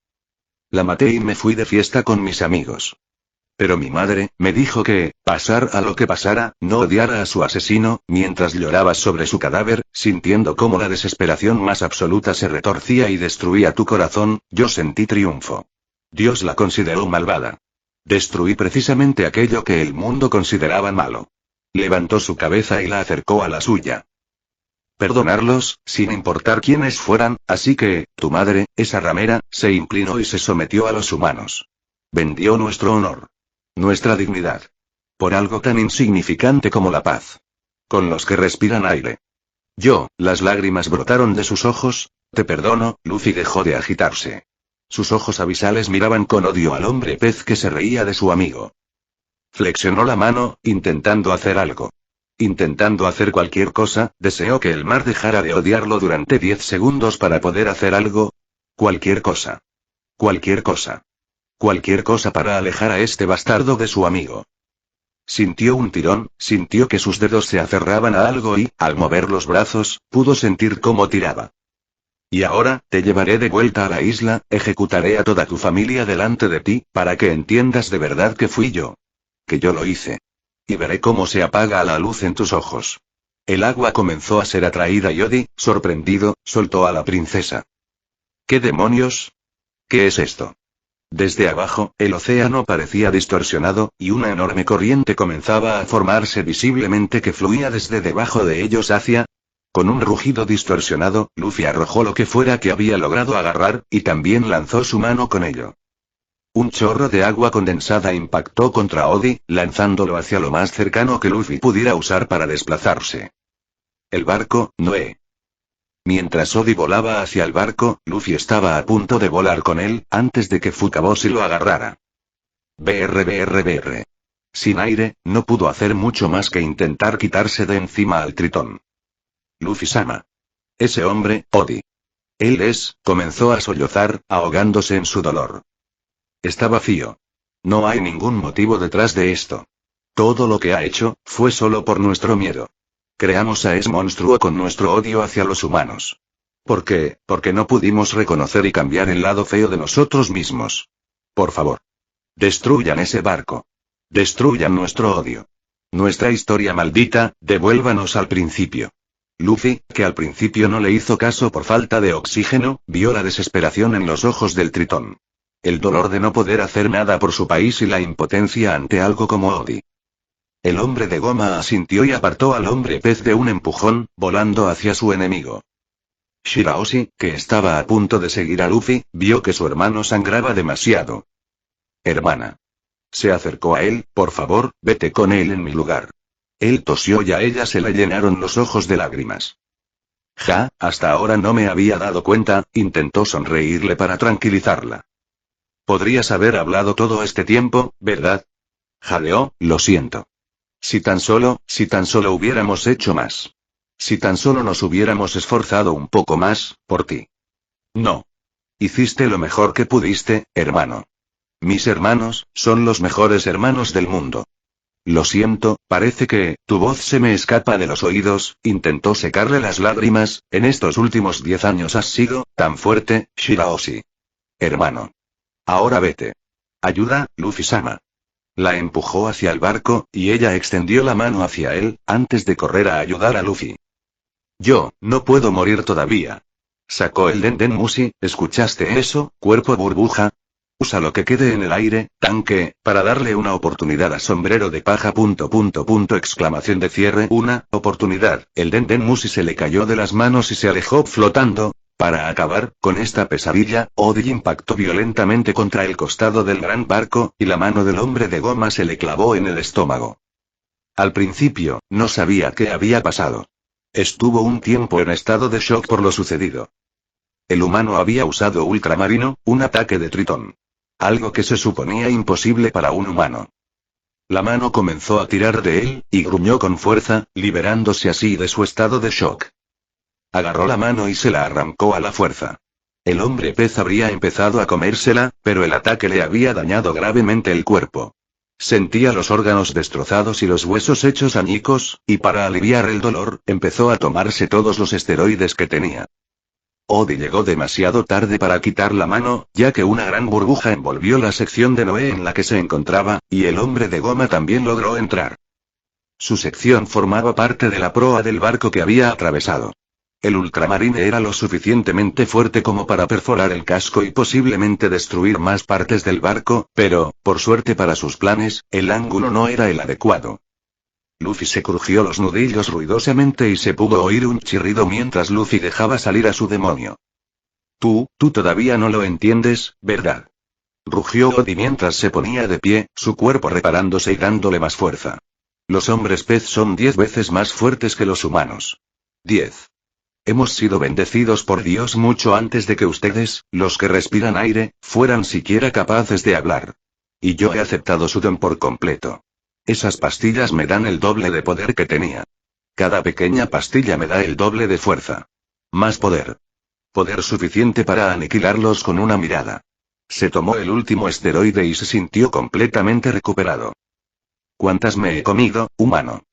La maté y me fui de fiesta con mis amigos. Pero mi madre, me dijo que, pasara lo que pasara, no odiara a su asesino, mientras lloraba sobre su cadáver, sintiendo cómo la desesperación más absoluta se retorcía y destruía tu corazón, yo sentí triunfo. Dios la consideró malvada. Destruí precisamente aquello que el mundo consideraba malo. Levantó su cabeza y la acercó a la suya. Perdonarlos, sin importar quiénes fueran, así que, tu madre, esa ramera, se inclinó y se sometió a los humanos. Vendió nuestro honor. Nuestra dignidad. Por algo tan insignificante como la paz. Con los que respiran aire. Las lágrimas brotaron de sus ojos. Te perdono, Luffy dejó de agitarse. Sus ojos abisales miraban con odio al hombre pez que se reía de su amigo. Flexionó la mano, intentando hacer algo. Intentando hacer cualquier cosa, deseó que el mar dejara de odiarlo durante 10 segundos para poder hacer algo. Cualquier cosa. Cualquier cosa. Cualquier cosa para alejar a este bastardo de su amigo. Sintió un tirón, sintió que sus dedos se aferraban a algo y, al mover los brazos, pudo sentir cómo tiraba. Y ahora, te llevaré de vuelta a la isla, ejecutaré a toda tu familia delante de ti, para que entiendas de verdad que fui yo. Que yo lo hice. Y veré cómo se apaga la luz en tus ojos. El agua comenzó a ser atraída y Odi, sorprendido, soltó a la princesa. ¿Qué demonios? ¿Qué es esto? Desde abajo, el océano parecía distorsionado, y una enorme corriente comenzaba a formarse visiblemente que fluía desde debajo de ellos hacia... Con un rugido distorsionado, Luffy arrojó lo que fuera que había logrado agarrar, y también lanzó su mano con ello. Un chorro de agua condensada impactó contra Odi, lanzándolo hacia lo más cercano que Luffy pudiera usar para desplazarse. El barco, Noé. Mientras Odi volaba hacia el barco, Luffy estaba a punto de volar con él, antes de que Fukaboshi lo agarrara. BR. Sin aire, no pudo hacer mucho más que intentar quitarse de encima al tritón. Luffy-sama. Ese hombre, Odi. Comenzó a sollozar, ahogándose en su dolor. Está vacío. No hay ningún motivo detrás de esto. Todo lo que ha hecho, fue solo por nuestro miedo. Creamos a ese monstruo con nuestro odio hacia los humanos. ¿Por qué? Porque no pudimos reconocer y cambiar el lado feo de nosotros mismos. Por favor. Destruyan ese barco. Destruyan nuestro odio. Nuestra historia maldita, devuélvanos al principio. Luffy, que al principio no le hizo caso por falta de oxígeno, vio la desesperación en los ojos del tritón. El dolor de no poder hacer nada por su país y la impotencia ante algo como Odi. El hombre de goma asintió y apartó al hombre pez de un empujón, volando hacia su enemigo. Shirahoshi, que estaba a punto de seguir a Luffy, vio que su hermano sangraba demasiado. Hermana. Se acercó a él, por favor, vete con él en mi lugar. Él tosió y a ella se le llenaron los ojos de lágrimas. Hasta ahora no me había dado cuenta, intentó sonreírle para tranquilizarla. Podrías haber hablado todo este tiempo, ¿verdad? Jadeó, lo siento. Si tan solo hubiéramos hecho más. Si tan solo nos hubiéramos esforzado un poco más, por ti. No. Hiciste lo mejor que pudiste, hermano. Mis hermanos, son los mejores hermanos del mundo. Lo siento, parece que, tu voz se me escapa de los oídos, intentó secarle las lágrimas, en estos últimos 10 años has sido, tan fuerte, Shirahoshi. Hermano. Ahora vete. Ayuda, Luffy-sama. La empujó hacia el barco, y ella extendió la mano hacia él, antes de correr a ayudar a Luffy. Yo, no puedo morir todavía. Sacó el Den Den Mushi, ¿escuchaste eso, cuerpo burbuja? Usa lo que quede en el aire, tanque, para darle una oportunidad a sombrero de paja. Exclamación de cierre. Una oportunidad. El Den Den Mushi se le cayó de las manos y se alejó flotando. Para acabar con esta pesadilla, Odi impactó violentamente contra el costado del gran barco, y la mano del hombre de goma se le clavó en el estómago. Al principio, no sabía qué había pasado. Estuvo un tiempo en estado de shock por lo sucedido. El humano había usado ultramarino, un ataque de tritón. Algo que se suponía imposible para un humano. La mano comenzó a tirar de él, y gruñó con fuerza, liberándose así de su estado de shock. Agarró la mano y se la arrancó a la fuerza. El hombre pez habría empezado a comérsela, pero el ataque le había dañado gravemente el cuerpo. Sentía los órganos destrozados y los huesos hechos añicos, y para aliviar el dolor, empezó a tomarse todos los esteroides que tenía. Odie llegó demasiado tarde para quitar la mano, ya que una gran burbuja envolvió la sección de Noé en la que se encontraba, y el hombre de goma también logró entrar. Su sección formaba parte de la proa del barco que había atravesado. El ultramarine era lo suficientemente fuerte como para perforar el casco y posiblemente destruir más partes del barco, pero, por suerte para sus planes, el ángulo no era el adecuado. Luffy se crujió los nudillos ruidosamente y se pudo oír un chirrido mientras Luffy dejaba salir a su demonio. Tú todavía no lo entiendes, ¿verdad? Rugió Odie mientras se ponía de pie, su cuerpo reparándose y dándole más fuerza. Los hombres pez son 10 veces más fuertes que los humanos. 10. Hemos sido bendecidos por Dios mucho antes de que ustedes, los que respiran aire, fueran siquiera capaces de hablar. Y yo he aceptado su don por completo. Esas pastillas me dan el doble de poder que tenía. Cada pequeña pastilla me da el doble de fuerza. Más poder. Poder suficiente para aniquilarlos con una mirada. Se tomó el último esteroide y se sintió completamente recuperado. ¿Cuántas me he comido, humano?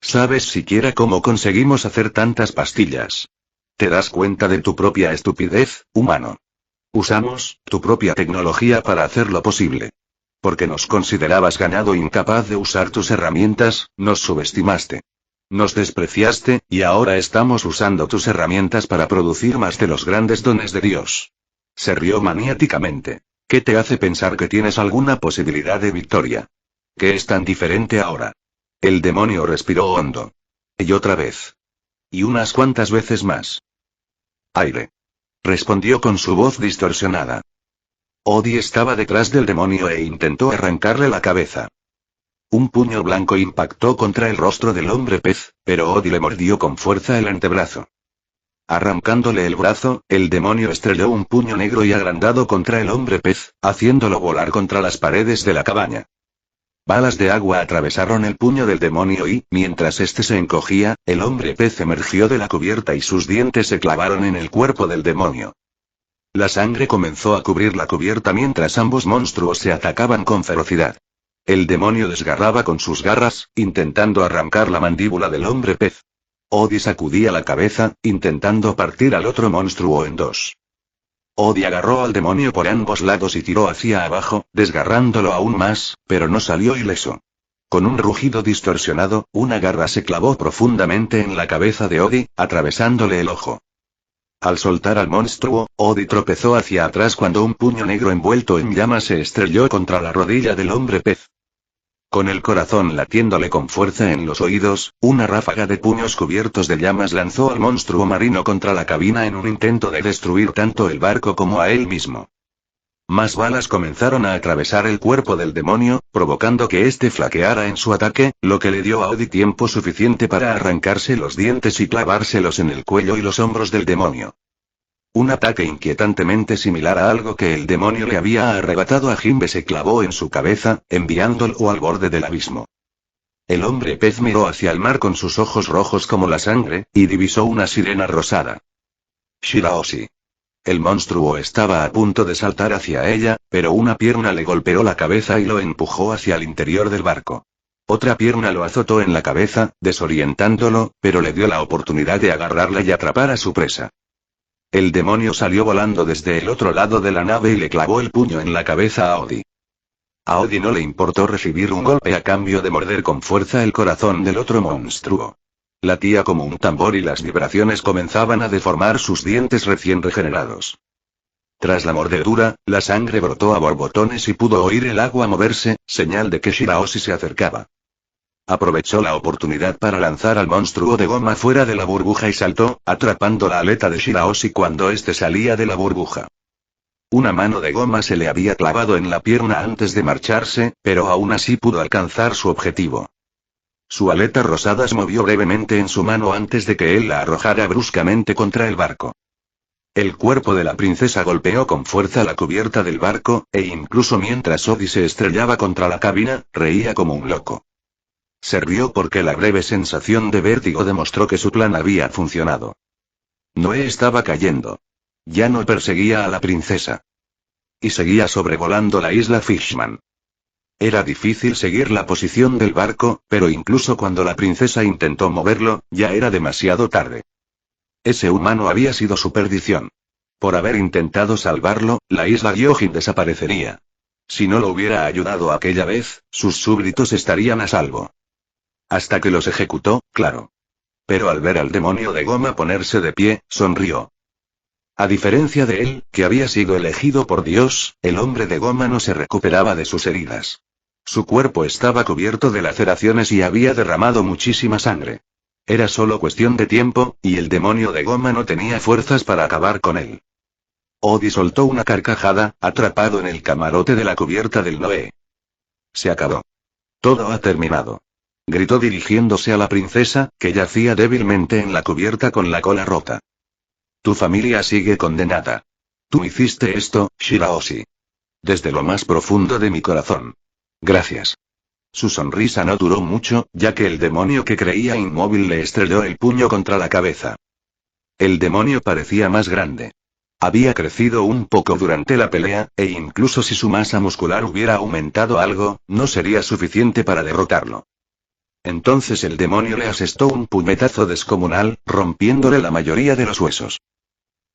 ¿Sabes siquiera cómo conseguimos hacer tantas pastillas? ¿Te das cuenta de tu propia estupidez, humano? Usamos tu propia tecnología para hacerlo posible. Porque nos considerabas ganado e incapaz de usar tus herramientas, nos subestimaste. Nos despreciaste, y ahora estamos usando tus herramientas para producir más de los grandes dones de Dios. Se rió maniáticamente. ¿Qué te hace pensar que tienes alguna posibilidad de victoria? ¿Qué es tan diferente ahora? El demonio respiró hondo. Y otra vez. Y unas cuantas veces más. Aire. Respondió con su voz distorsionada. Odie estaba detrás del demonio e intentó arrancarle la cabeza. Un puño blanco impactó contra el rostro del hombre pez, pero Odie le mordió con fuerza el antebrazo. Arrancándole el brazo, el demonio estrelló un puño negro y agrandado contra el hombre pez, haciéndolo volar contra las paredes de la cabaña. Balas de agua atravesaron el puño del demonio y, mientras este se encogía, el hombre pez emergió de la cubierta y sus dientes se clavaron en el cuerpo del demonio. La sangre comenzó a cubrir la cubierta mientras ambos monstruos se atacaban con ferocidad. El demonio desgarraba con sus garras, intentando arrancar la mandíbula del hombre pez. Odie sacudía la cabeza, intentando partir al otro monstruo en dos. Odie agarró al demonio por ambos lados y tiró hacia abajo, desgarrándolo aún más, pero no salió ileso. Con un rugido distorsionado, una garra se clavó profundamente en la cabeza de Odie, atravesándole el ojo. Al soltar al monstruo, Odie tropezó hacia atrás cuando un puño negro envuelto en llamas se estrelló contra la rodilla del hombre pez. Con el corazón latiéndole con fuerza en los oídos, una ráfaga de puños cubiertos de llamas lanzó al monstruo marino contra la cabina en un intento de destruir tanto el barco como a él mismo. Más balas comenzaron a atravesar el cuerpo del demonio, provocando que éste flaqueara en su ataque, lo que le dio a Odie tiempo suficiente para arrancarse los dientes y clavárselos en el cuello y los hombros del demonio. Un ataque inquietantemente similar a algo que el demonio le había arrebatado a Jimbe se clavó en su cabeza, enviándolo al borde del abismo. El hombre pez miró hacia el mar con sus ojos rojos como la sangre, y divisó una sirena rosada. Shirahoshi. El monstruo estaba a punto de saltar hacia ella, pero una pierna le golpeó la cabeza y lo empujó hacia el interior del barco. Otra pierna lo azotó en la cabeza, desorientándolo, pero le dio la oportunidad de agarrarla y atrapar a su presa. El demonio salió volando desde el otro lado de la nave y le clavó el puño en la cabeza a Odie. A Odie no le importó recibir un golpe a cambio de morder con fuerza el corazón del otro monstruo. Latía como un tambor y las vibraciones comenzaban a deformar sus dientes recién regenerados. Tras la mordedura, la sangre brotó a borbotones y pudo oír el agua moverse, señal de que Shirahoshi se acercaba. Aprovechó la oportunidad para lanzar al monstruo de goma fuera de la burbuja y saltó, atrapando la aleta de Shirahoshi cuando éste salía de la burbuja. Una mano de goma se le había clavado en la pierna antes de marcharse, pero aún así pudo alcanzar su objetivo. Su aleta rosada se movió brevemente en su mano antes de que él la arrojara bruscamente contra el barco. El cuerpo de la princesa golpeó con fuerza la cubierta del barco, e incluso mientras Odie se estrellaba contra la cabina, reía como un loco. Se rió porque la breve sensación de vértigo demostró que su plan había funcionado. Noé estaba cayendo. Ya no perseguía a la princesa. Y seguía sobrevolando la isla Fishman. Era difícil seguir la posición del barco, pero incluso cuando la princesa intentó moverlo, ya era demasiado tarde. Ese humano había sido su perdición. Por haber intentado salvarlo, la isla Gyojin desaparecería. Si no lo hubiera ayudado aquella vez, sus súbditos estarían a salvo. Hasta que los ejecutó, claro. Pero al ver al demonio de goma ponerse de pie, sonrió. A diferencia de él, que había sido elegido por Dios, el hombre de goma no se recuperaba de sus heridas. Su cuerpo estaba cubierto de laceraciones y había derramado muchísima sangre. Era solo cuestión de tiempo, y el demonio de goma no tenía fuerzas para acabar con él. Odi soltó una carcajada, atrapado en el camarote de la cubierta del Noé. Se acabó. Todo ha terminado. Gritó dirigiéndose a la princesa, que yacía débilmente en la cubierta con la cola rota. Tu familia sigue condenada. Tú hiciste esto, Shirahoshi. Desde lo más profundo de mi corazón. Gracias. Su sonrisa no duró mucho, ya que el demonio que creía inmóvil le estrelló el puño contra la cabeza. El demonio parecía más grande. Había crecido un poco durante la pelea, e incluso si su masa muscular hubiera aumentado algo, no sería suficiente para derrotarlo. Entonces el demonio le asestó un puñetazo descomunal, rompiéndole la mayoría de los huesos.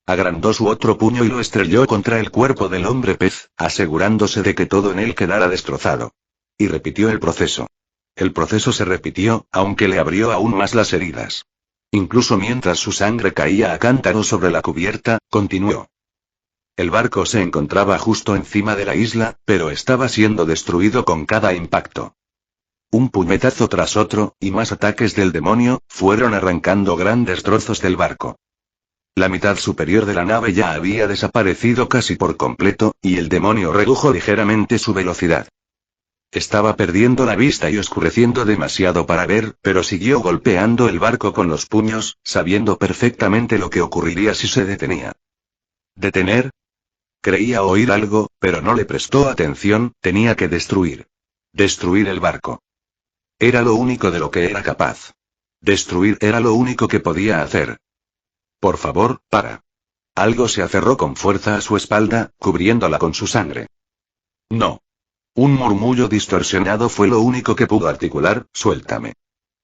Agrandó su otro puño y lo estrelló contra el cuerpo del hombre pez, asegurándose de que todo en él quedara destrozado. Y repitió el proceso. El proceso se repitió, aunque le abrió aún más las heridas. Incluso mientras su sangre caía a cántaros sobre la cubierta, continuó. El barco se encontraba justo encima de la isla, pero estaba siendo destruido con cada impacto. Un puñetazo tras otro, y más ataques del demonio, fueron arrancando grandes trozos del barco. La mitad superior de la nave ya había desaparecido casi por completo, y el demonio redujo ligeramente su velocidad. Estaba perdiendo la vista y oscureciendo demasiado para ver, pero siguió golpeando el barco con los puños, sabiendo perfectamente lo que ocurriría si se detenía. ¿Detener? Creía oír algo, pero no le prestó atención, tenía que destruir. Destruir el barco. Era lo único de lo que era capaz. Destruir era lo único que podía hacer. Por favor, para. Algo se aferró con fuerza a su espalda, cubriéndola con su sangre. No. Un murmullo distorsionado fue lo único que pudo articular, suéltame.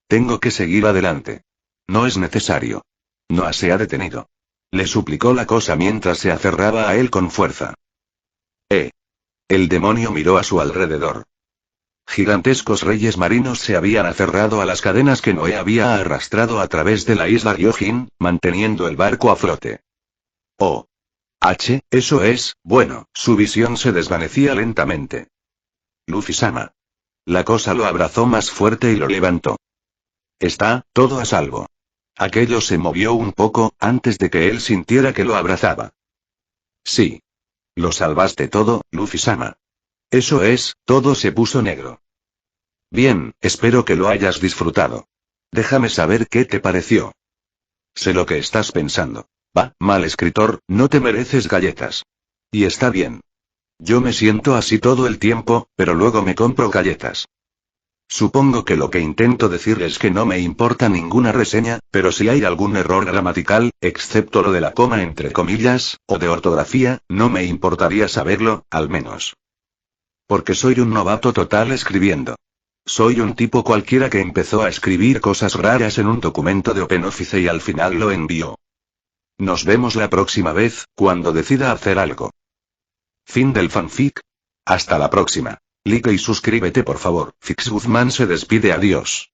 Tengo que seguir adelante. No es necesario. No se ha detenido. Le suplicó la cosa mientras se aferraba a él con fuerza. El demonio miró a su alrededor. Gigantescos reyes marinos se habían aferrado a las cadenas que Noé había arrastrado a través de la isla Gyojin, manteniendo el barco a flote. Oh. Eso es, bueno, su visión se desvanecía lentamente. Luffy-sama. La cosa lo abrazó más fuerte y lo levantó. Está, todo a salvo. Aquello se movió un poco, antes de que él sintiera que lo abrazaba. Sí. Lo salvaste todo, Luffy-sama. Eso es, todo se puso negro. Bien, espero que lo hayas disfrutado. Déjame saber qué te pareció. Sé lo que estás pensando. Mal escritor, no te mereces galletas. Y está bien. Yo me siento así todo el tiempo, pero luego me compro galletas. Supongo que lo que intento decir es que no me importa ninguna reseña, pero si hay algún error gramatical, excepto lo de la coma entre comillas, o de ortografía, no me importaría saberlo, al menos. Porque soy un novato total escribiendo. Soy un tipo cualquiera que empezó a escribir cosas raras en un documento de OpenOffice y al final lo envió. Nos vemos la próxima vez, cuando decida hacer algo. Fin del fanfic. Hasta la próxima. Like y suscríbete por favor. Fix Guzmán se despide, adiós.